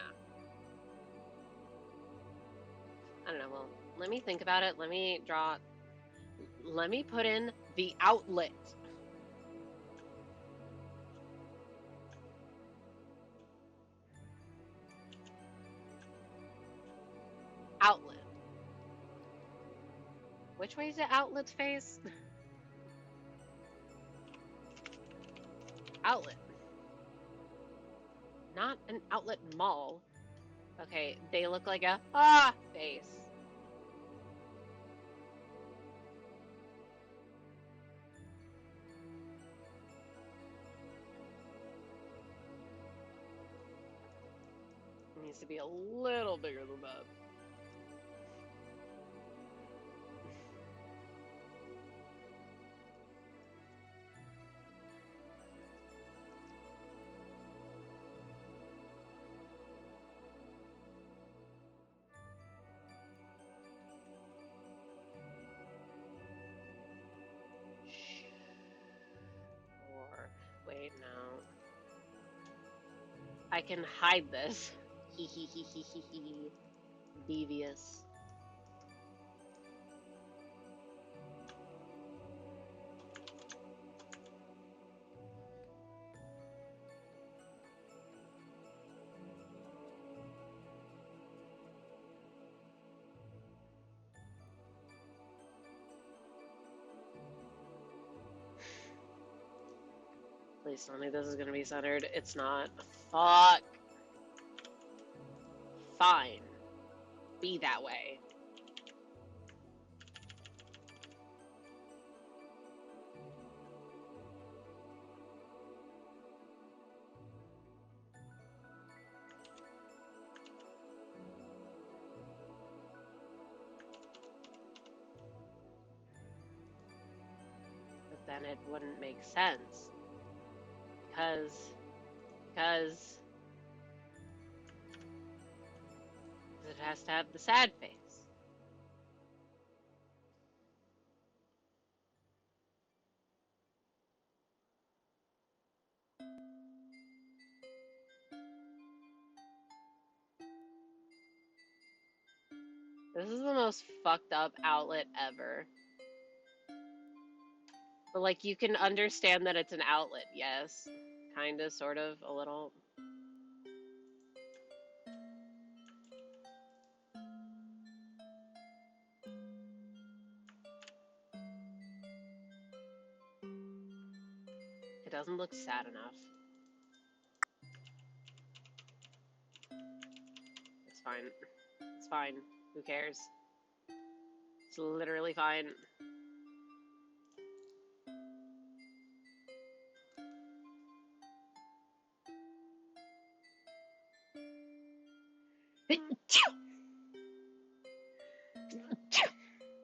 I don't know, well, let me think about it. Let me put in the outlet. Outlet. Which way is the outlet's face? Outlet. Not an outlet mall. Okay, they look like a face. It needs to be a little bigger than that. Wait, no. I can hide this. Hee hee hee hee hee hee. Devious. Please tell me this is gonna be centered. It's not. Fuck. Fine. Be that way. But then it wouldn't make sense. Because it has to have the sad face. This is the most fucked up outlet ever. But, like, you can understand that it's an outlet, yes. Kinda, sort of, a little. It doesn't look sad enough. It's fine. It's fine. Who cares? It's literally fine.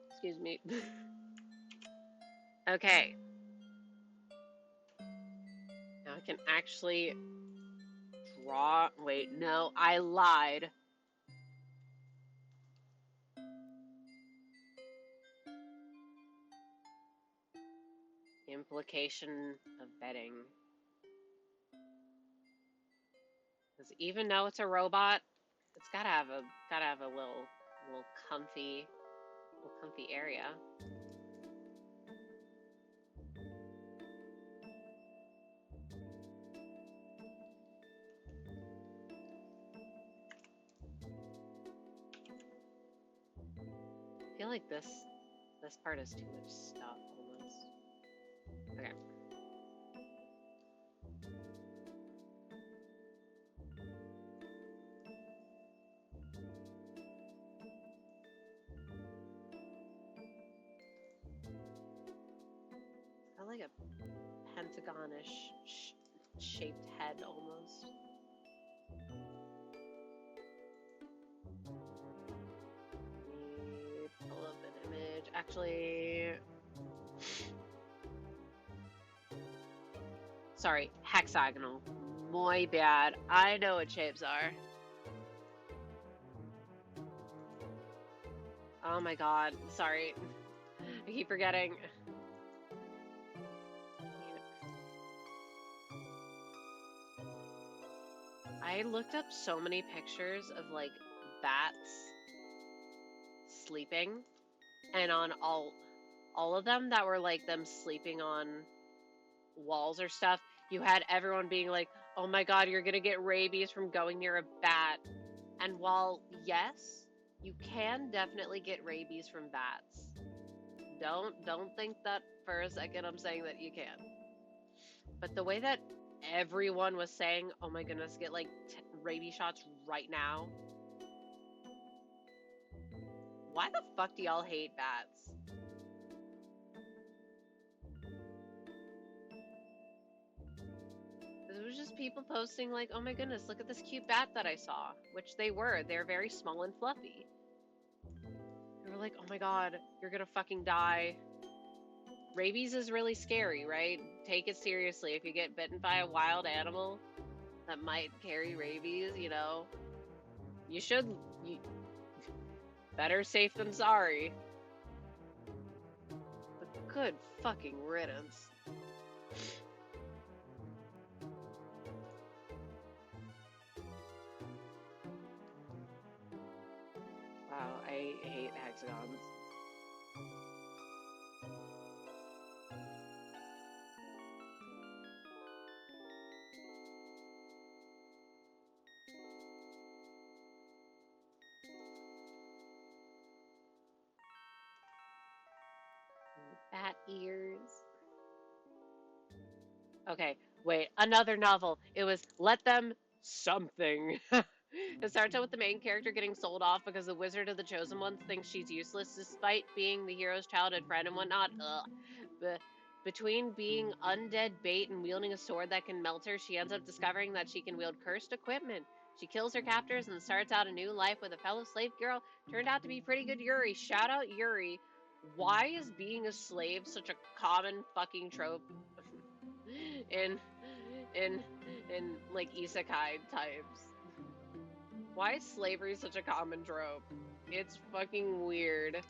Excuse me. Okay. Now I can actually draw. Wait, no, I lied. Implication of betting. Because even though it's a robot, it's gotta have a little comfy area. I feel like this part is too much stuff almost. Okay. I like a pentagonish shaped head almost. Pull up an image. Actually, sorry, hexagonal. My bad. I know what shapes are. Oh my god. Sorry. I keep forgetting. I looked up so many pictures of like bats sleeping, and on all of them that were like them sleeping on walls or stuff, you had everyone being like, "Oh my god, you're gonna get rabies from going near a bat." And while yes, you can definitely get rabies from bats. Don't think that for a second I'm saying that you can. But the way that everyone was saying, "Oh my goodness, get like rabies shots right now." Why the fuck do y'all hate bats? It was just people posting like, "Oh my goodness, look at this cute bat that I saw," which they were. They're very small and fluffy. They were like, "Oh my god, you're gonna fucking die." Rabies is really scary, right? Take it seriously. If you get bitten by a wild animal that might carry rabies, you know, you better safe than sorry. But good fucking riddance. Wow, I hate hexagons. Bat ears. Okay, wait, another novel. It was Let Them Something. It starts out with the main character getting sold off because the Wizard of the Chosen Ones thinks she's useless despite being the hero's childhood friend and whatnot. Ugh. Between being undead bait and wielding a sword that can melt her, she ends up discovering that she can wield cursed equipment. She kills her captors and starts out a new life with a fellow slave girl. Turned out to be pretty good Yuri. Shout out Yuri. Why is being a slave such a common fucking trope in in in like isekai types? Why is slavery such a common trope? It's fucking weird.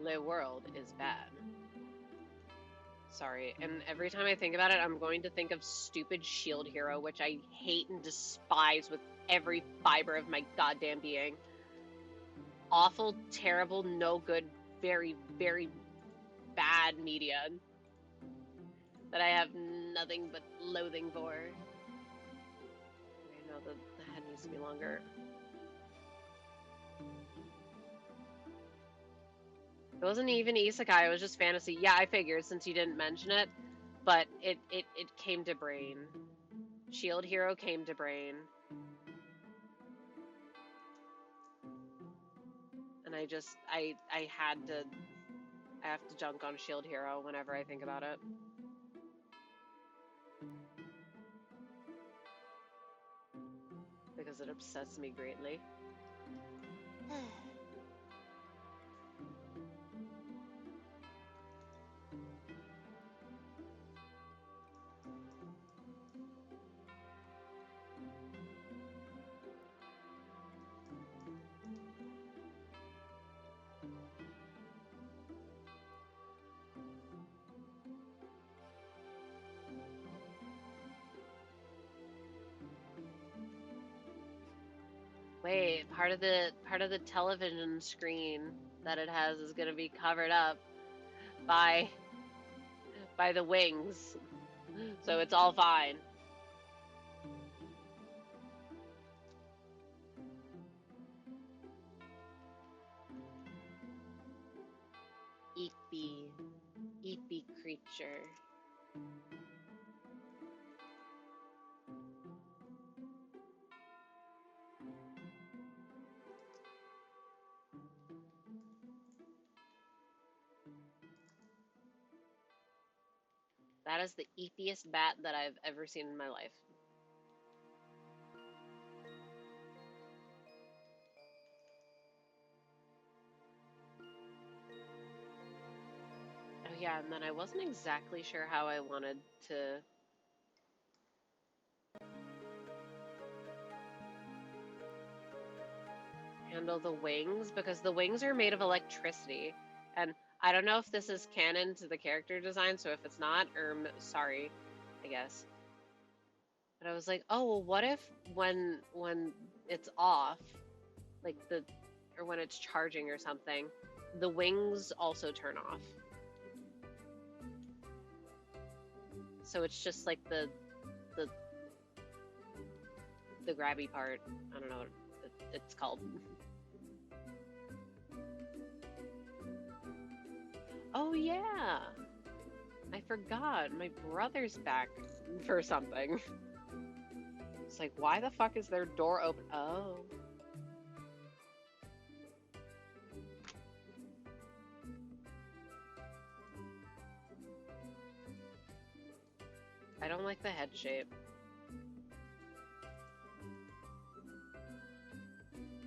The world is bad. Sorry, and every time I think about it, I'm going to think of stupid Shield Hero, which I hate and despise with every fiber of my goddamn being. Awful, terrible, no good, very, very bad media that I have nothing but loathing for. I know the head needs to be longer. It wasn't even isekai, it was just fantasy. Yeah, I figured since you didn't mention it, but it came to brain. Shield Hero came to brain. And I have to junk on Shield Hero whenever I think about it. Because it upsets me greatly. Wait, part of the television screen that it has is gonna be covered up by the wings, so it's all fine. Eepy creature. That is the eepiest bat that I've ever seen in my life. Oh yeah, and then I wasn't exactly sure how I wanted to handle the wings, because the wings are made of electricity, and I don't know if this is canon to the character design, so if it's not, sorry, I guess. But I was like, oh well, what if when it's off, like or when it's charging or something, the wings also turn off. So it's just like the grabby part. I don't know what it's called. Oh yeah, I forgot. My brother's back for something. It's like, why the fuck is their door open? Oh. I don't like the head shape.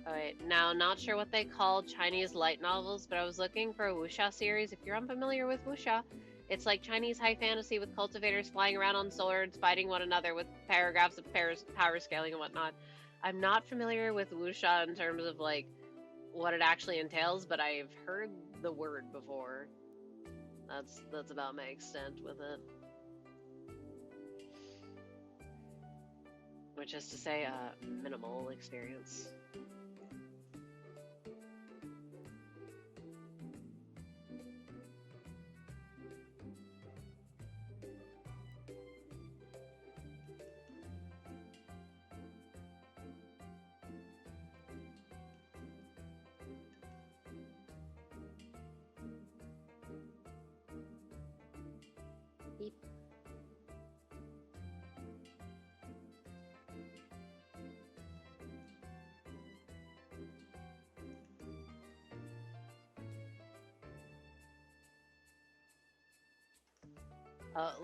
Alright, now not sure what they call Chinese light novels, but I was looking for a wuxia series. If you're unfamiliar with wuxia, it's like Chinese high fantasy with cultivators flying around on swords, fighting one another with paragraphs of power scaling and whatnot. I'm not familiar with wuxia in terms of like what it actually entails, but I've heard the word before. That's about my extent with it. Which is to say, minimal experience. Beep.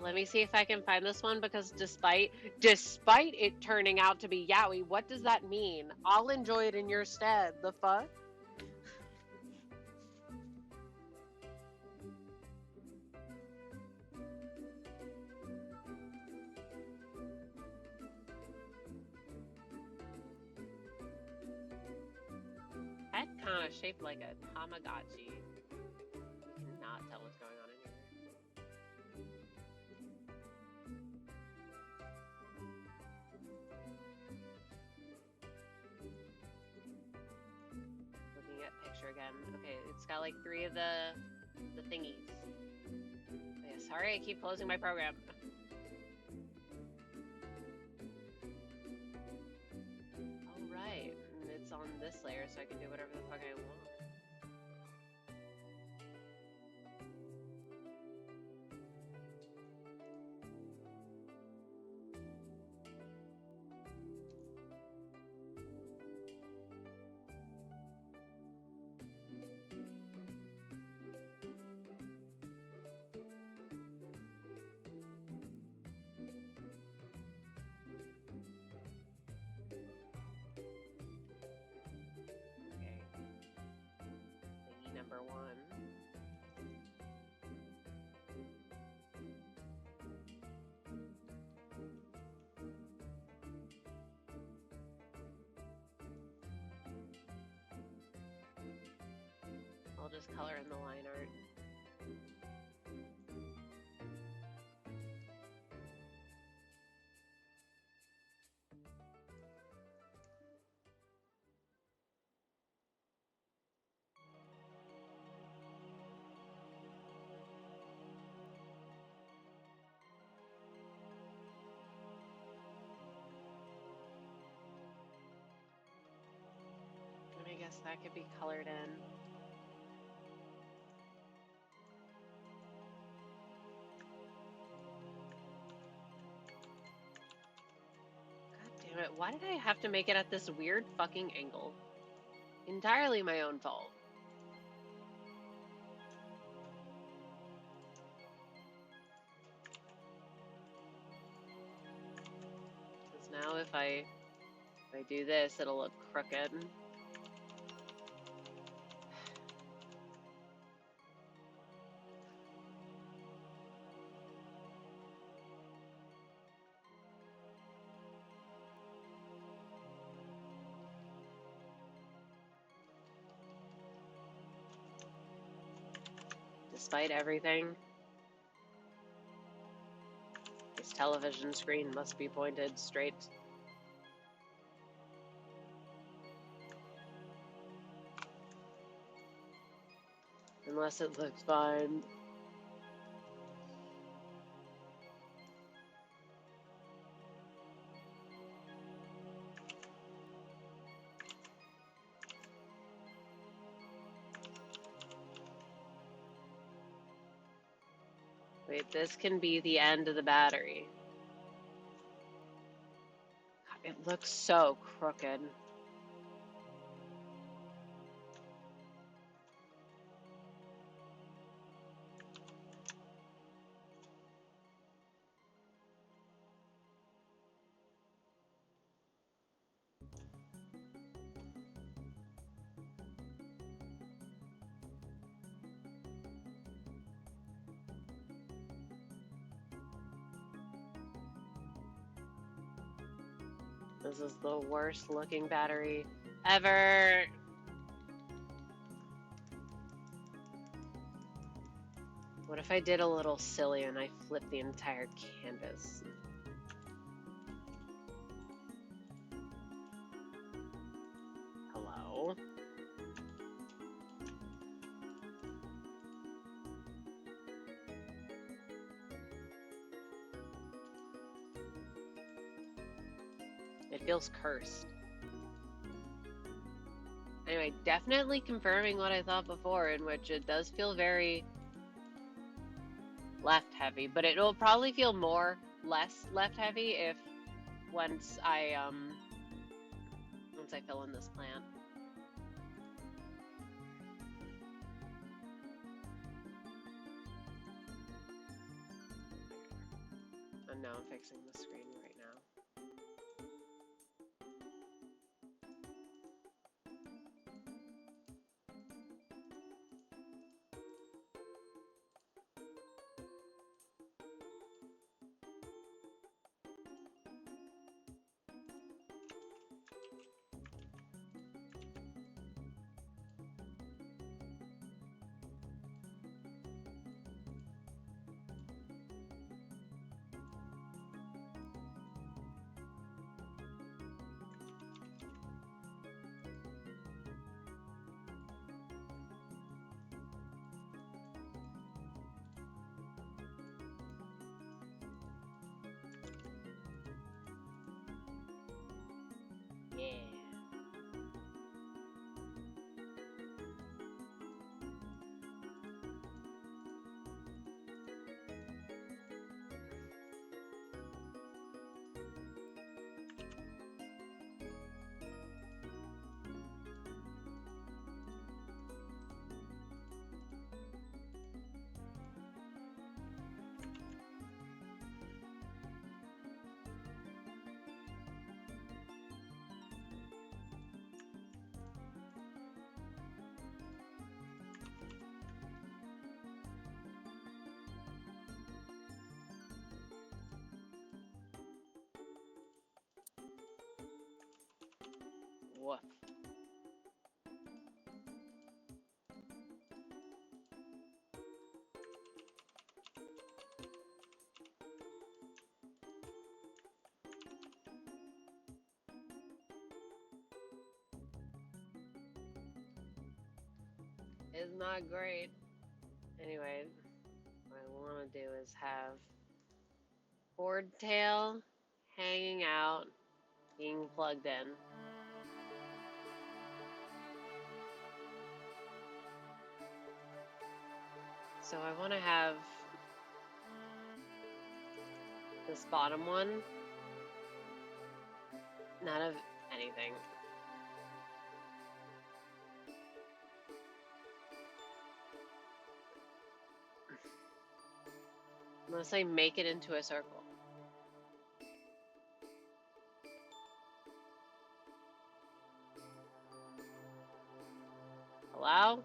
Let me see if I can find this one, because despite it turning out to be yaoi, what does that mean? I'll enjoy it in your stead. The fuck? That kind of shaped like a Tamagotchi. You cannot tell what's going on in here. Looking at picture again. Okay, it's got like 3 of the thingies. Okay, sorry, I keep closing my program. Oh right, and it's on this layer, so I can do whatever the fuck I want. Number 1. I'll just color in the line art. guess that could be colored in. God damn it, why did I have to make it at this weird fucking angle? Entirely my own fault. Because now if I do this, it'll look crooked. Despite everything, this television screen must be pointed straight. Unless it looks fine. Wait, this can be the end of the battery. God, it looks so crooked. This is the worst looking battery ever. What if I did a little silly and I flipped the entire canvas? Hello? It feels cursed. Anyway, definitely confirming what I thought before, in which it does feel very left heavy, but it'll probably feel less left heavy if once I fill in this plant. And now I'm fixing the screen right now. Yeah. Woof. It's not great. Anyway, what I want to do is have board tail hanging out, being plugged in. So I want to have this bottom one not have anything. Unless I make it into a circle. Allow?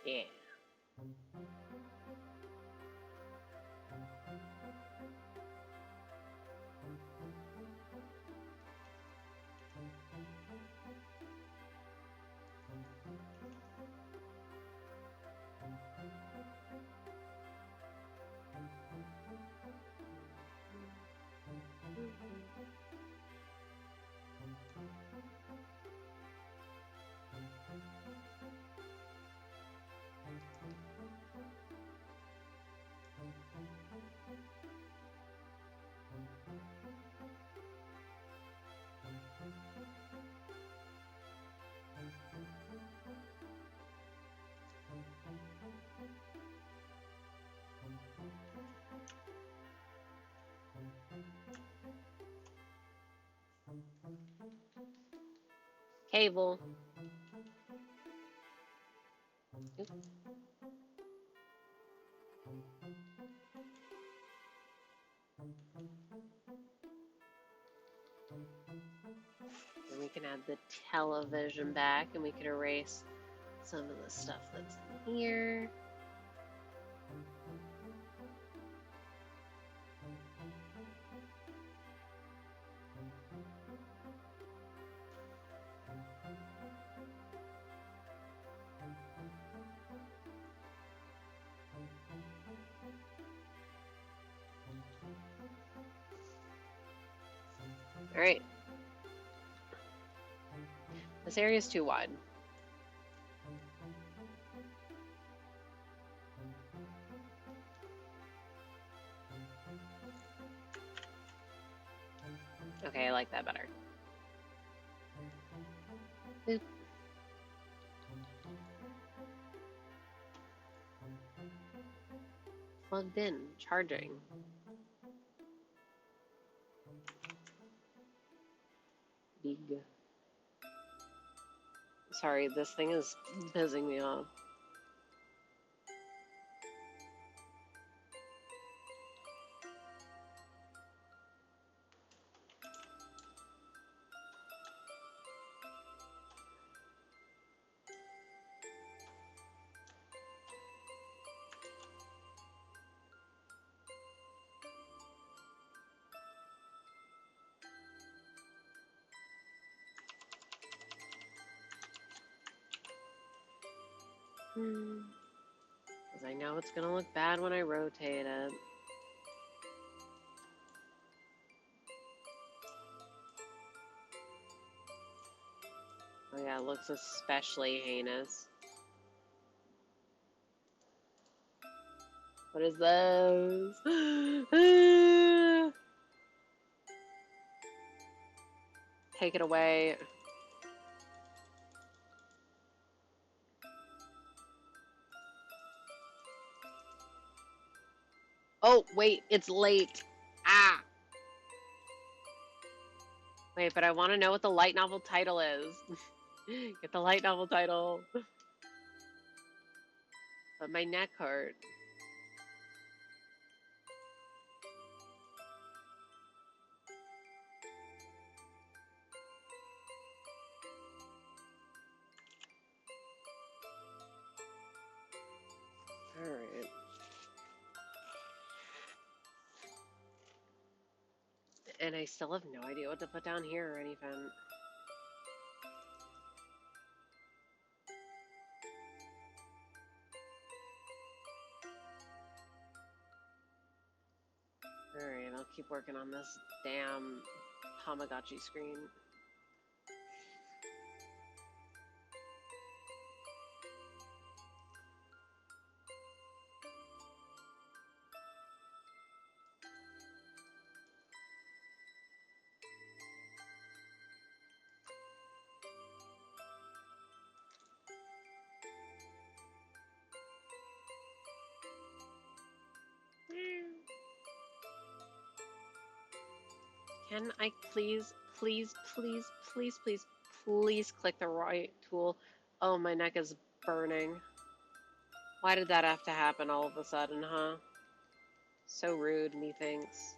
Yeah. Cable. Oop. And we can add the television back, and we can erase some of the stuff that's in here. All right. This area is too wide. Okay, I like that better. Boop. Plugged in, charging. Big. Sorry, this thing is pissing me off. Because I know it's going to look bad when I rotate it. Oh yeah, it looks especially heinous. What is this? Take it away. Oh, wait, it's late. Ah. Wait, but I want to know what the light novel title is. Get the light novel title. But my neck hurt. And I still have no idea what to put down here or anything. Alright, I'll keep working on this damn Tamagotchi screen. Can I please click the right tool? Oh, my neck is burning. Why did that have to happen all of a sudden, huh? So rude, methinks.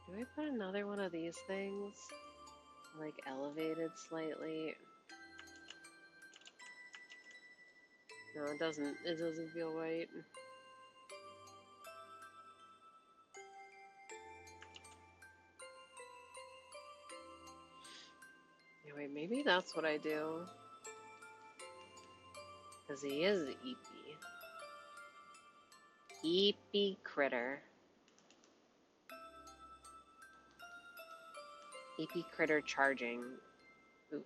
Do I put another one of these things? Like elevated slightly? No, it doesn't feel right. Anyway, maybe that's what I do. Because he is eepy. Eepy critter. Eepy critter charging. Ooh.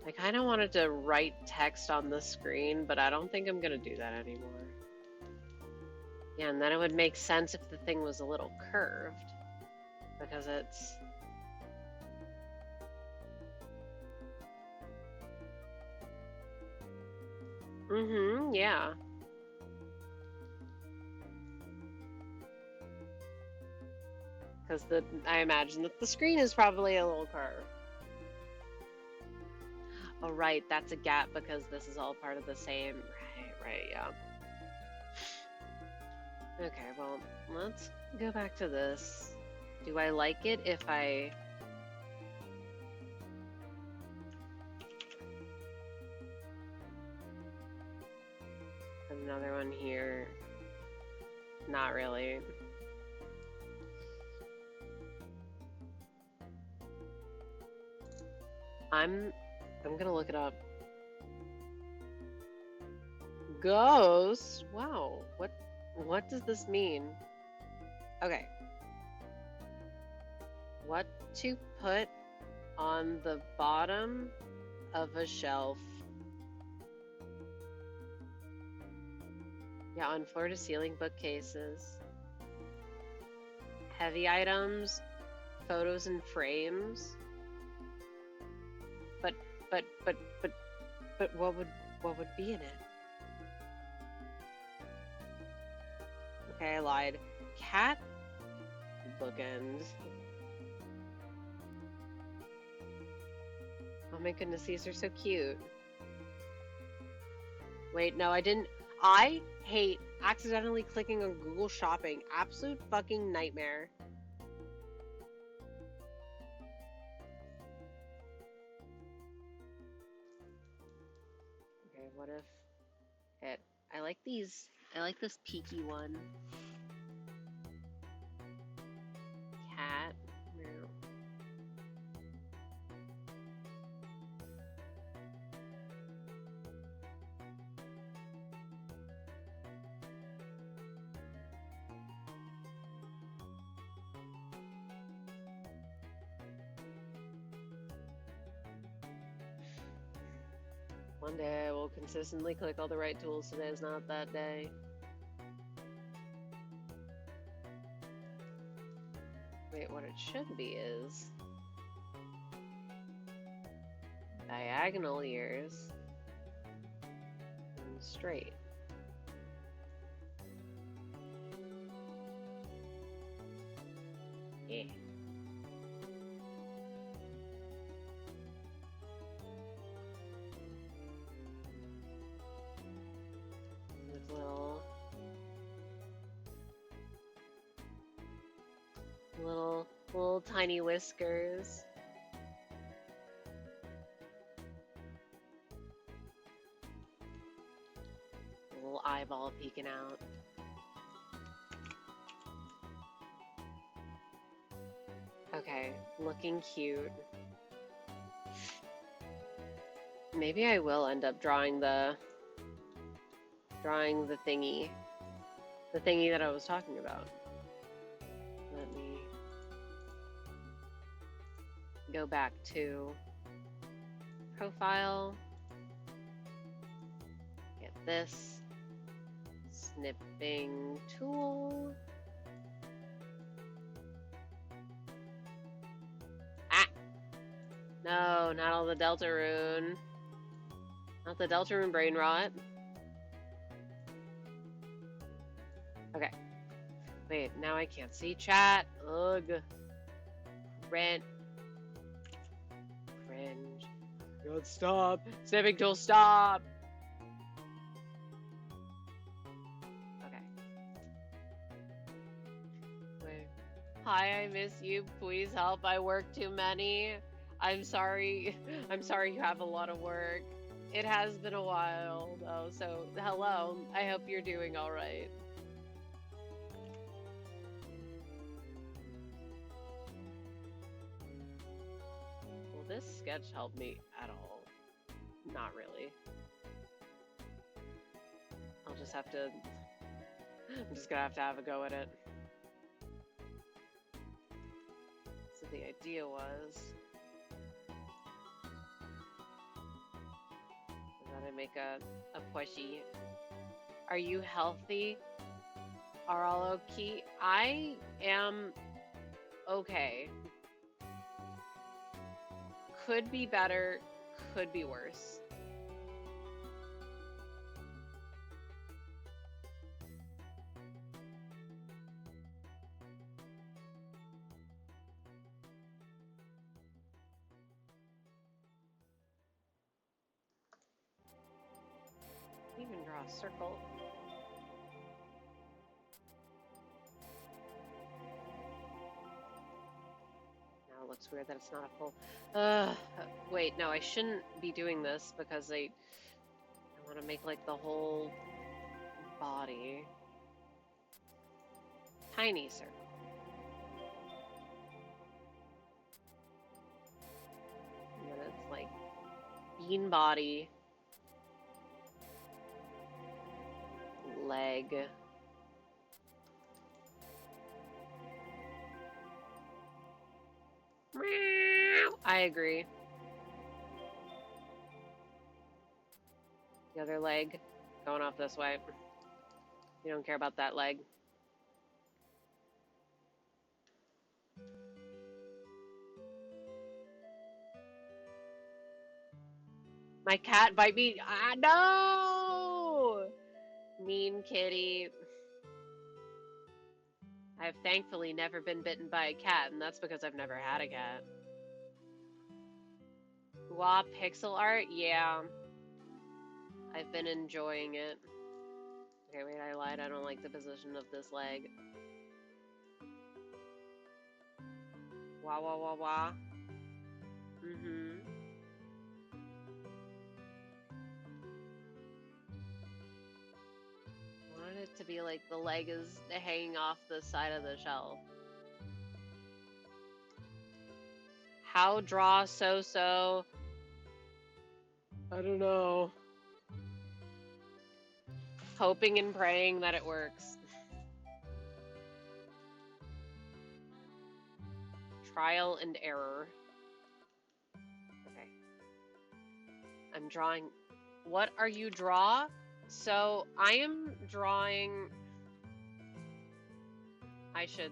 I kind of wanted to write text on the screen, but I don't think I'm going to do that anymore. Yeah, and then it would make sense if the thing was a little curved. Because it's... Mm-hmm, yeah. Because I imagine that the screen is probably a little curved. Oh, right, that's a gap because this is all part of the same... Right, yeah. Okay, well, let's go back to this. Do I like it if I... Another one here? Not really. I'm gonna look it up. Ghost? Wow, what does this mean? Okay. What to put on the bottom of a shelf? Yeah, on floor-to-ceiling bookcases. Heavy items, photos and frames. But what would be in it? Okay, I lied. Cat bookend. Oh my goodness, these are so cute. Wait, no, I didn't. I hate accidentally clicking on Google Shopping. Absolute fucking nightmare. Okay, what if it... I like these. I like this peaky one. Cat. One day I will consistently click all the right tools. Today is not that day. Wait, what it should be is diagonal ears and straight. Yeah. With little Little tiny whiskers. Little eyeball peeking out. Okay, looking cute. Maybe I will end up drawing the thingy. The thingy that I was talking about. Let me go back to profile. Get this snipping tool. Ah! No, not all the Deltarune. Not the Deltarune brain rot. Okay. Wait, now I can't see chat. Ugh. Cringe. God, stop. Snipping tool, stop. Okay. Wait. Hi, I miss you. Please help. I work too many. I'm sorry. I'm sorry you have a lot of work. It has been a while, though, so hello. I hope you're doing all right. Will this sketch help me at all? Not really. I'll just have to... I'm just gonna have a go at it. So the idea was... that I make a plushie. Are you healthy? Are all okay? I am okay. Could be better, could be worse. Even draw a circle. Now it looks weird that it's not a full... wait, no, I shouldn't be doing this because I want to make like the whole body. Tiny circle. And then it's like bean body. Leg. I agree. The other leg going off this way. You don't care about that leg. My cat bite me. Ah, no! Mean kitty. I've thankfully never been bitten by a cat, and that's because I've never had a cat. Wow, pixel art? Yeah. I've been enjoying it. Okay, wait, I lied. I don't like the position of this leg. Wah, wah, wah, wah. Mm-hmm. I wanted it to be like the leg is hanging off the side of the shelf. How draw so-so? I don't know. Hoping and praying that it works. Trial and error. Okay. I'm drawing. What are you draw? So I am drawing. I should.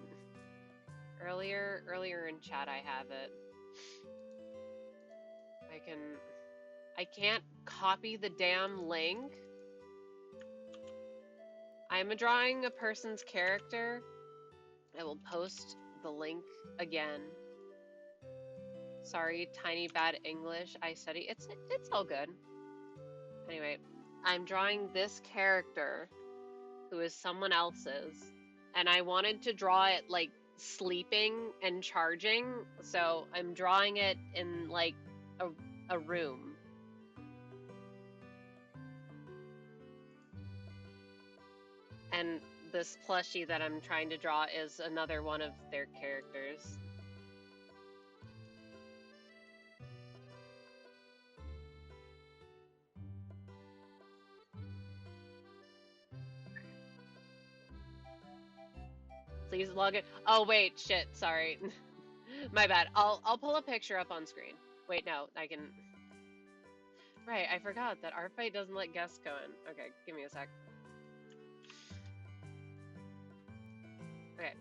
Earlier in chat I have it. I can't copy the damn link. I'm drawing a person's character. I will post the link again. Sorry, tiny bad English. I study. It's all good. Anyway, I'm drawing this character who is someone else's, and I wanted to draw it like sleeping and charging, so I'm drawing it in like a room. And this plushie that I'm trying to draw is another one of their characters. Please log it. Oh wait, shit, sorry. My bad. I'll pull a picture up on screen. Wait, no, I can. Right, I forgot that our fight doesn't let guests go in. Okay, give me a sec. Okay,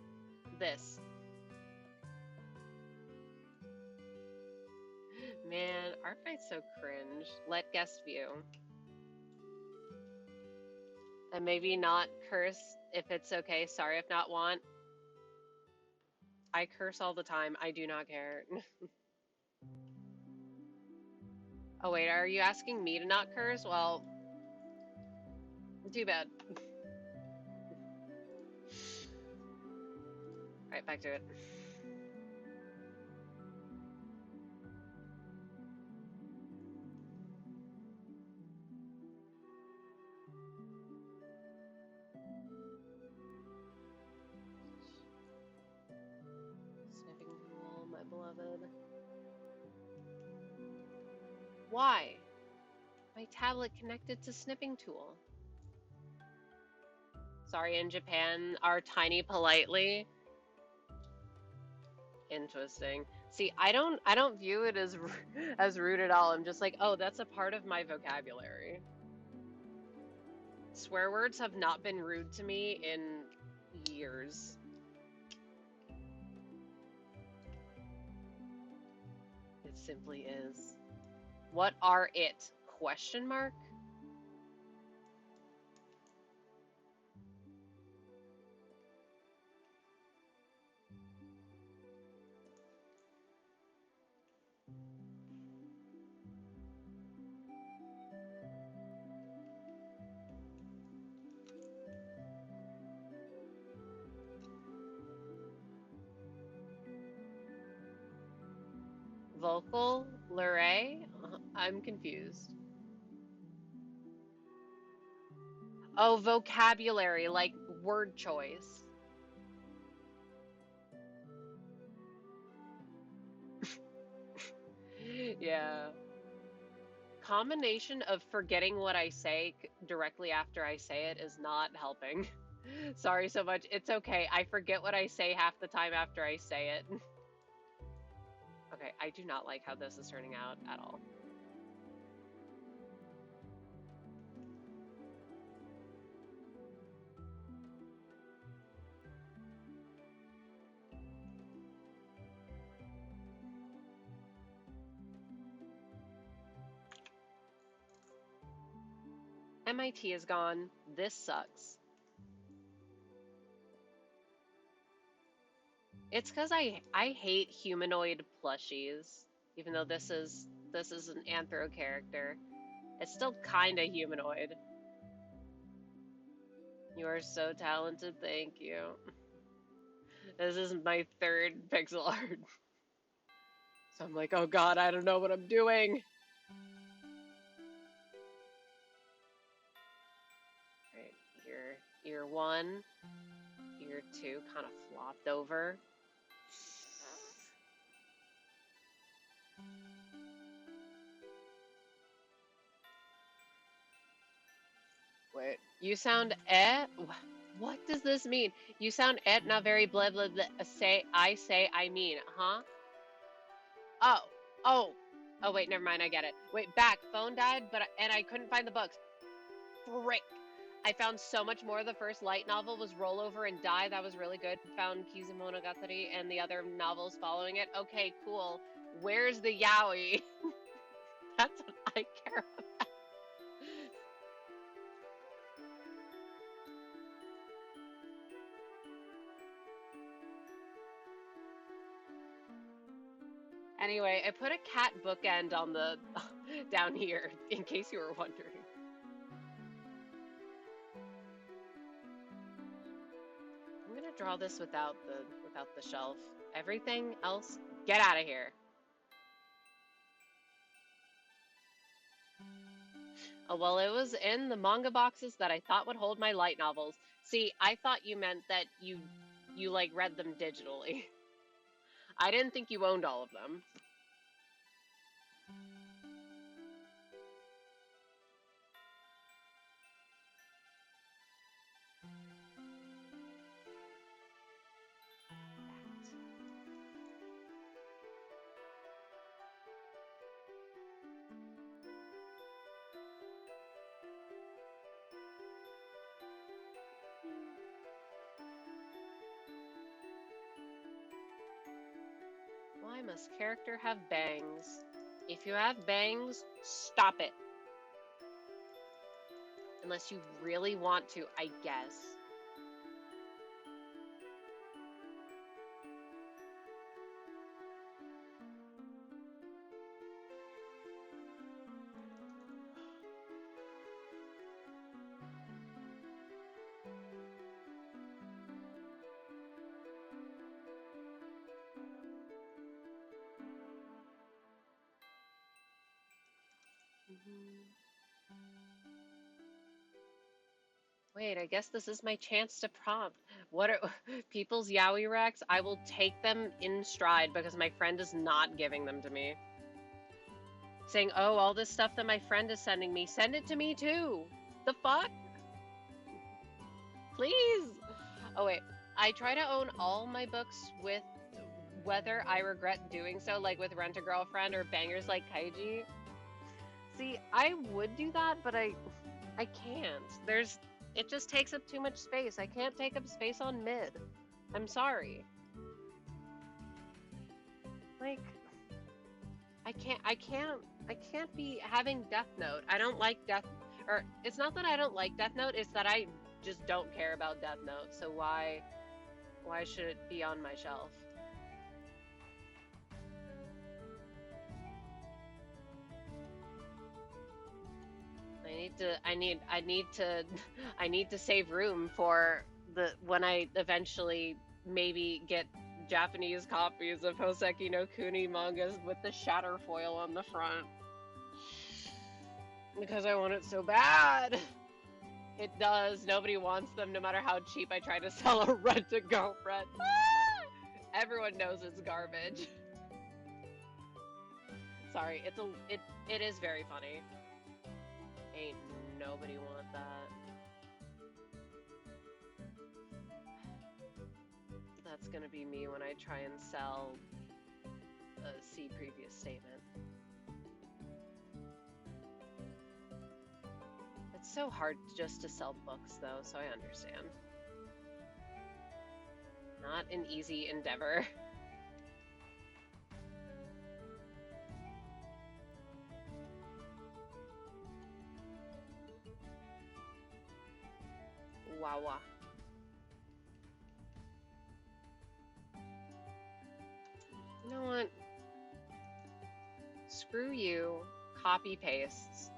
this. Man, our fight's so cringe. Let guest view. And maybe not curse if it's okay. Sorry if not want. I curse all the time. I do not care. Oh wait, are you asking me to not curse? Well, too bad. Alright, back to it. Sniffing tool, my beloved. Why? My tablet connected to snipping tool. Sorry, in Japan, are tiny politely. Interesting. See, I don't view it as as rude at all. I'm just like, oh, that's a part of my vocabulary. Swear words have not been rude to me in years. It simply is. What are it? Question mark? Vocal? Luray? I'm confused. Oh, vocabulary, like word choice. Yeah. Combination of forgetting what I say directly after I say it is not helping. Sorry so much. It's okay. I forget what I say half the time after I say it. Okay, I do not like how this is turning out at all. MIT is gone. This sucks. It's because I hate humanoid plushies, even though this is an anthro character. It's still kind of humanoid. You are so talented, thank you. This is my third pixel art. So I'm like, oh god, I don't know what I'm doing. Alright, ear one, ear two kind of flopped over. Wait, you sound What does this mean? You sound not very blah blah blah. Say I mean, huh? Oh, oh, oh. Wait, never mind. I get it. Wait, back. Phone died, and I couldn't find the books. Frick! I found so much more. The first light novel was Roll Over and Die. That was really good. Found Kizumonogatari and the other novels following it. Okay, cool. Where's the yaoi? That's what I care about. Anyway, I put a cat bookend on the down here in case you were wondering. I'm gonna draw this without out the shelf. Everything else, get out of here. Oh, well, it was in the manga boxes that I thought would hold my light novels. See, I thought you meant that you like read them digitally. I didn't think you owned all of them. Why must character have bangs? If you have bangs, stop it. Unless you really want to, I guess. Wait, I guess this is my chance to prompt. What are people's yaoi racks? I will take them in stride because my friend is not giving them to me. Saying, oh, all this stuff that my friend is sending me, send it to me too. The fuck? Please. Oh, wait. I try to own all my books with whether I regret doing so, like with Rent a Girlfriend or bangers like Kaiji. See, I would do that, but I can't. It just takes up too much space. I can't take up space on mid. I'm sorry. Like, I can't be having Death Note. I don't like or it's not that I don't like Death Note, it's that I just don't care about Death Note. So why should it be on my shelf? I need to save room for when I eventually maybe get Japanese copies of Hoseki no Kuni mangas with the shatter foil on the front. Because I want it so bad. It does. Nobody wants them no matter how cheap I try to sell a Rent-A-Girlfriend. Everyone knows it's garbage. Sorry, it is very funny. Ain't nobody want that. That's gonna be me when I try and sell a see previous statement. It's so hard just to sell books though, so I understand. Not an easy endeavor. Wawa. You know what? Screw you. Copy pastes.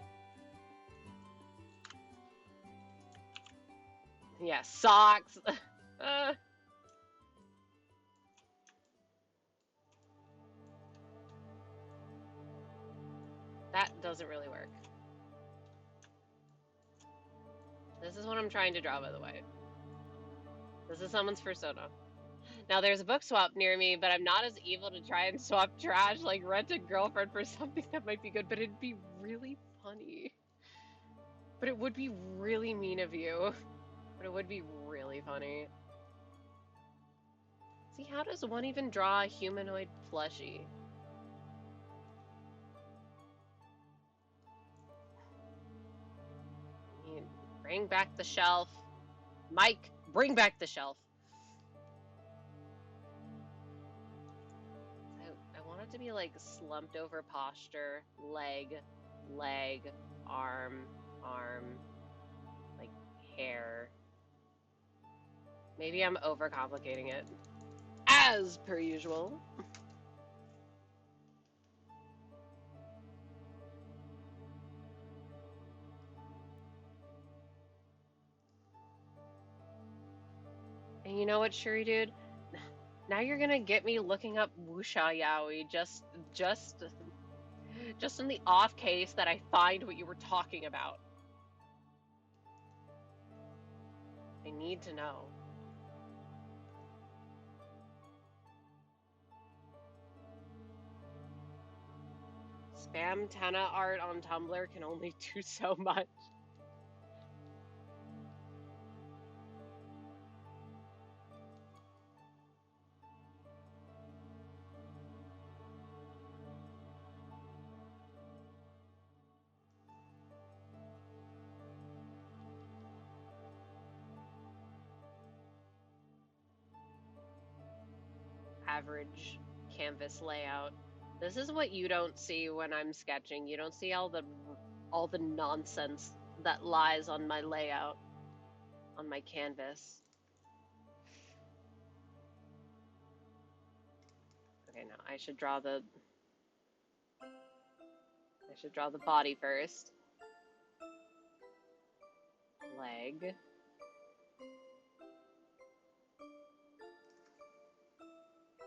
Yeah, socks. That doesn't really work. This is what I'm trying to draw, by the way. This is someone's persona. Now, there's a book swap near me, but I'm not as evil to try and swap trash like Rent a Girlfriend for something that might be good, but it'd be really funny. But it would be really mean of you. But it would be really funny. See, how does one even draw a humanoid plushie? Bring back the shelf. Mike, bring back the shelf. I want it to be like slumped over posture, leg, arm, like hair. Maybe I'm overcomplicating it. As per usual. And you know what, Shuri dude? Now you're gonna get me looking up wuxia yaoi just in the off case that I find what you were talking about. I need to know. Spam Tenna art on Tumblr can only do so much. Average canvas layout. This is what you don't see when I'm sketching. You don't see all the nonsense that lies on my layout, on my canvas. Okay, now I should draw the body first. Leg.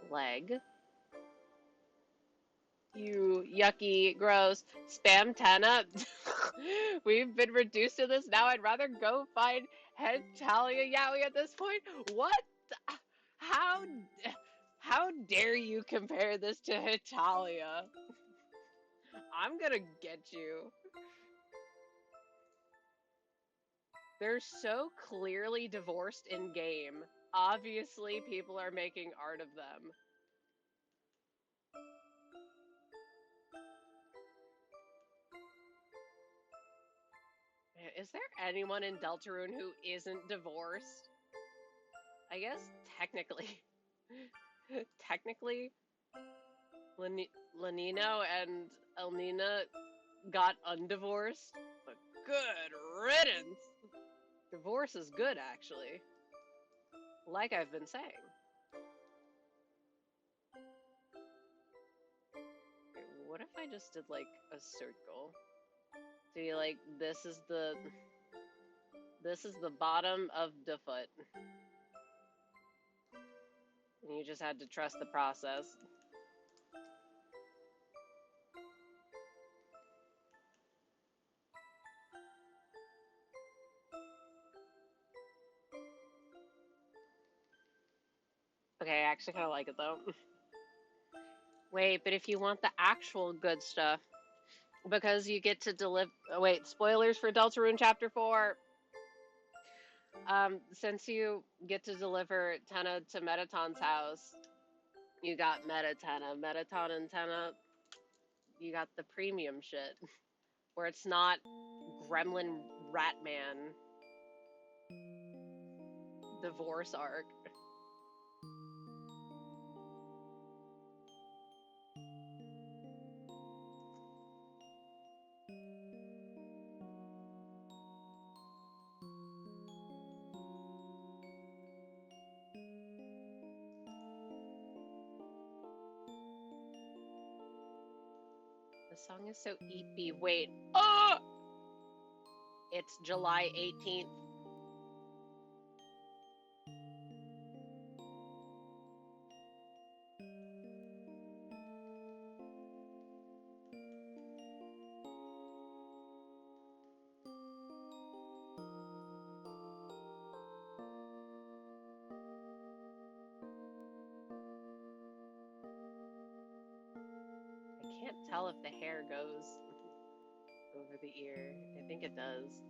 Leg. You yucky, gross, spam Tenna. We've been reduced to this now. I'd rather go find Hetalia Yaoi at this point. What? How dare you compare this to Hetalia? I'm gonna get you. They're so clearly divorced in game. Obviously, people are making art of them. Is there anyone in Deltarune who isn't divorced? I guess technically. Technically, Lanino and Elnina got undivorced, but good riddance. Divorce is good, actually. Like I've been saying. Okay, what if I just did like a circle? See, like this is the bottom of the foot. And you just had to trust the process. Okay, I actually kind of like it though. Wait, but if you want the actual good stuff, because you get to deliver. Oh, wait, spoilers for Deltarune Chapter 4. Since you get to deliver Tenna to Metaton's house, you got Metatenna. Metaton and Tenna, you got the premium shit. Where it's not Gremlin Ratman divorce arc. The song is so eepy. Wait. Oh! It's July 18th. I can't tell if the hair goes over the ear. I think it does.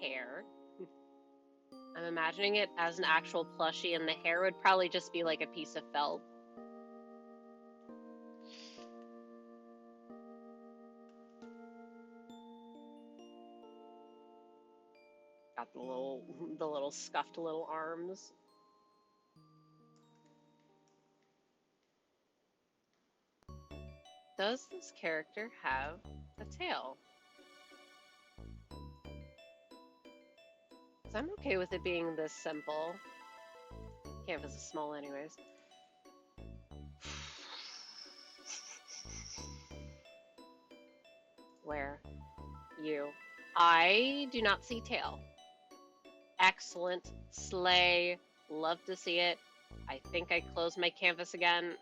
Hair. I'm imagining it as an actual plushie, and the hair would probably just be like a piece of felt. Got the little scuffed little arms. Does this character have a tail? Because I'm okay with it being this simple. Canvas is small anyways. Where? You. I do not see tail. Excellent. Slay. Love to see it. I think I closed my canvas again.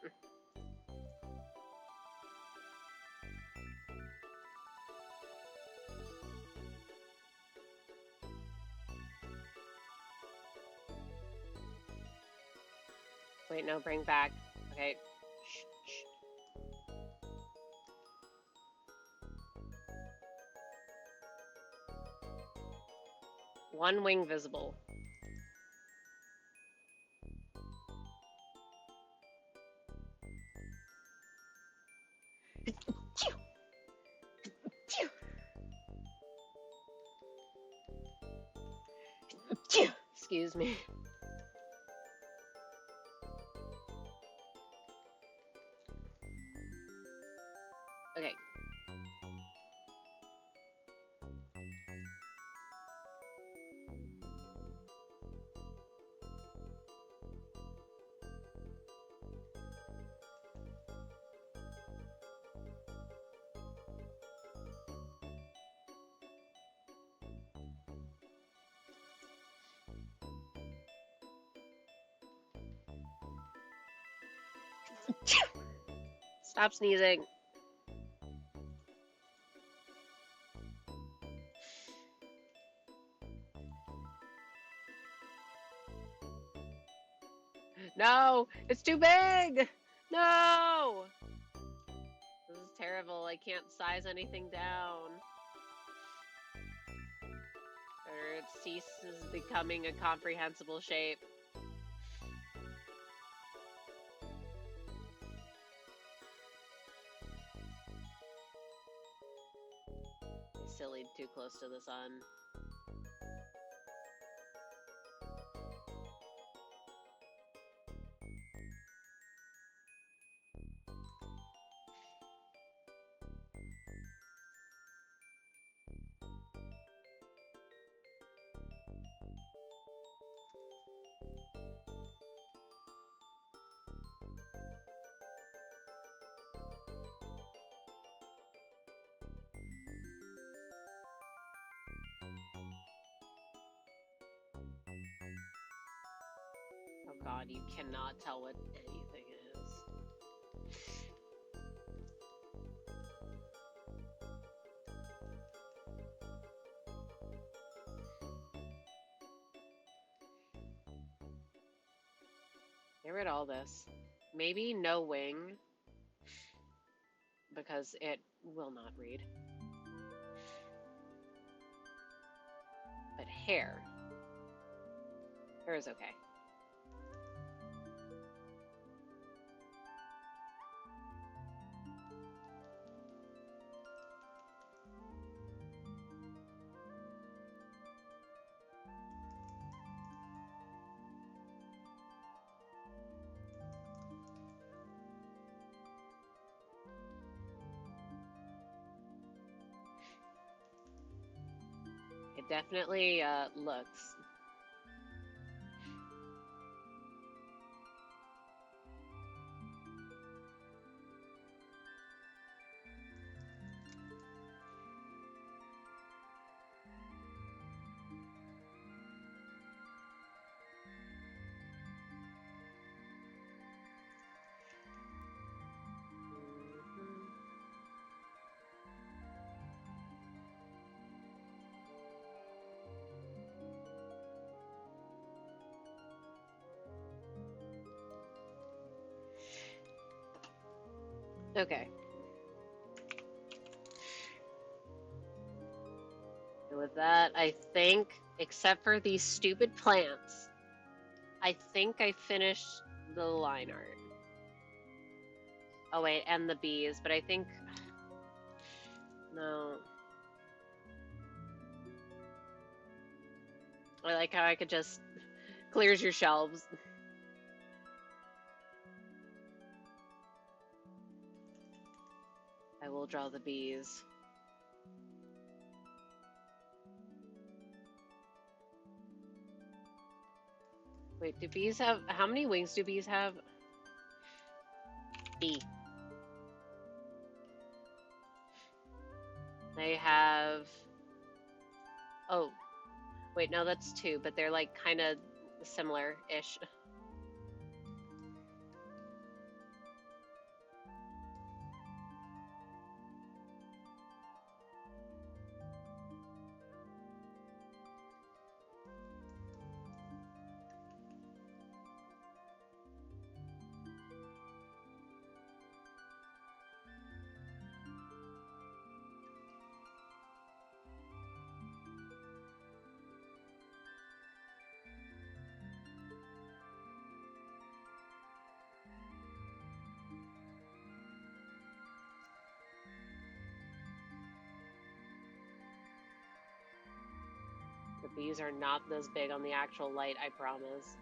Wait, no, bring back. Okay. Shh, shh. One wing visible. Excuse me. Okay. Stop sneezing. No, it's too big. No. This is terrible. I can't size anything down. Or it ceases becoming a comprehensible shape. Silly, too close to the sun. Oh god, you cannot tell what anything is. Get rid of all this. Maybe no wing, because it will not read. But hair. Hair is okay. It definitely looks. Okay. And with that, I think, except for these stupid plants, I think I finished the line art. Oh wait, and the bees, but I think... No. I like how I could just clears your shelves. I will draw the bees. Wait, do bees have, how many wings do bees have? E. They have, oh, wait, no, that's two, but they're like kind of similar-ish. The bees are not this big on the actual light, I promise.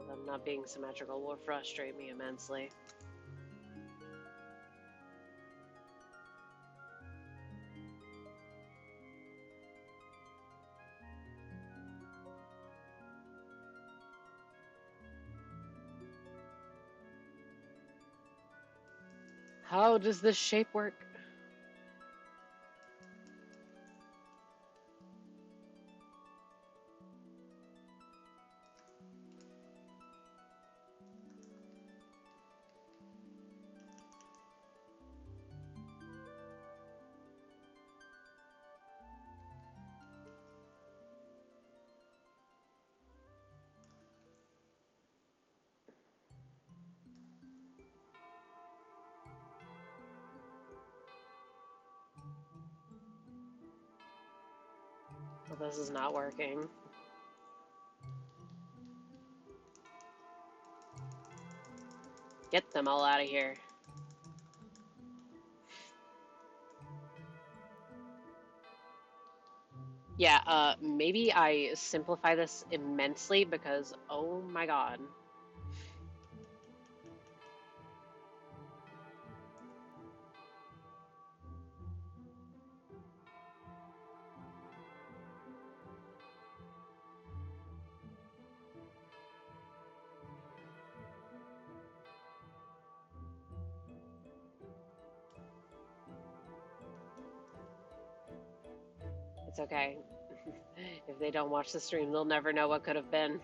Them not being symmetrical will frustrate me immensely. How does this shape work? Well, this is not working. Get them all out of here. Yeah, maybe I simplify this immensely because, oh my god. It's okay. If they don't watch the stream, they'll never know what could have been.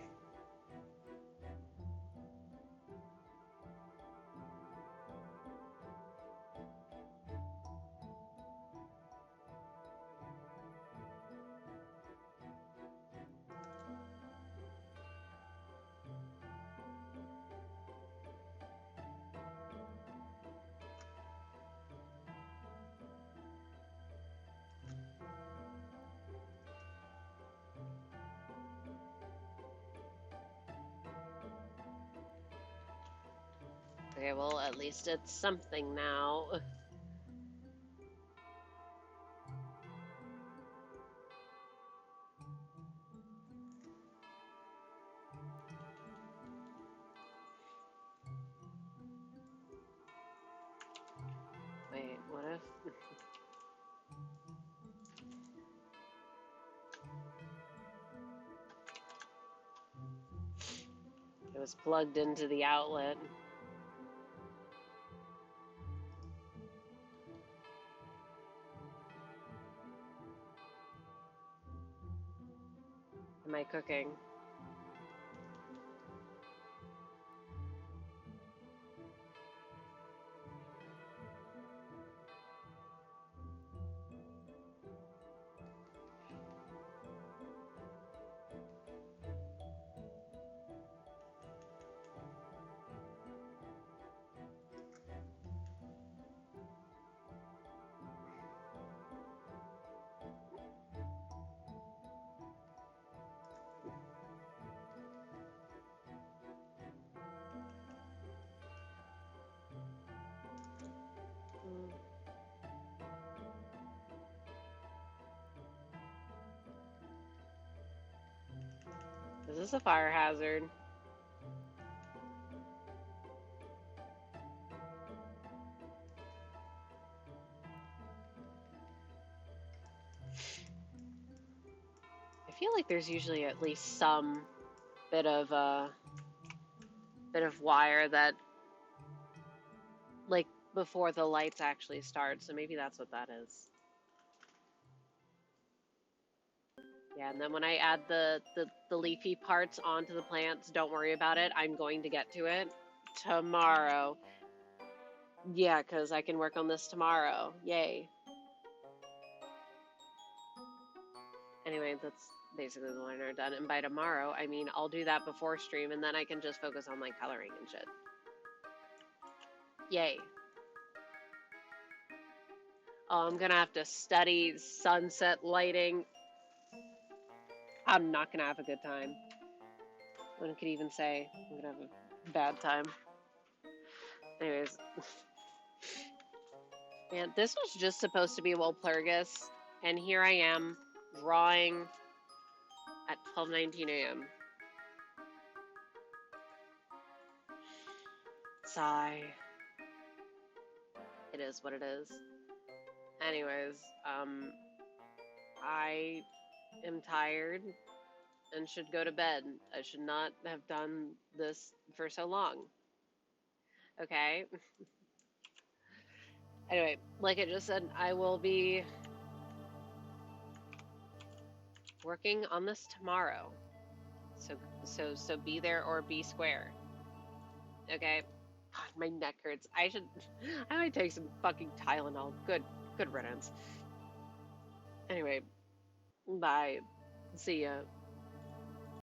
Okay, well, at least it's something now. Wait, what if... It was plugged into the outlet. Am I cooking? this a fire hazard? I feel like there's usually at least some bit of wire that, like, before the lights actually start, so maybe that's what that is. Yeah, and then when I add the leafy parts onto the plants, don't worry about it. I'm going to get to it tomorrow. Yeah, because I can work on this tomorrow. Yay. Anyway, that's basically the liner done. And by tomorrow, I mean I'll do that before stream, and then I can just focus on like coloring and shit. Yay. Oh, I'm gonna have to study sunset lighting. I'm not gonna have a good time. One could even say I'm gonna have a bad time. Anyways. Man, this was just supposed to be Walpurgis, and here I am drawing at 12:19 a.m. Sigh. It is what it is. Anyways, I am tired and should go to bed. I should not have done this for so long. Okay? Anyway, like I just said, I will be working on this tomorrow. So be there or be square. Okay? God, my neck hurts. I might take some fucking Tylenol. Good riddance. Anyway, bye. See ya.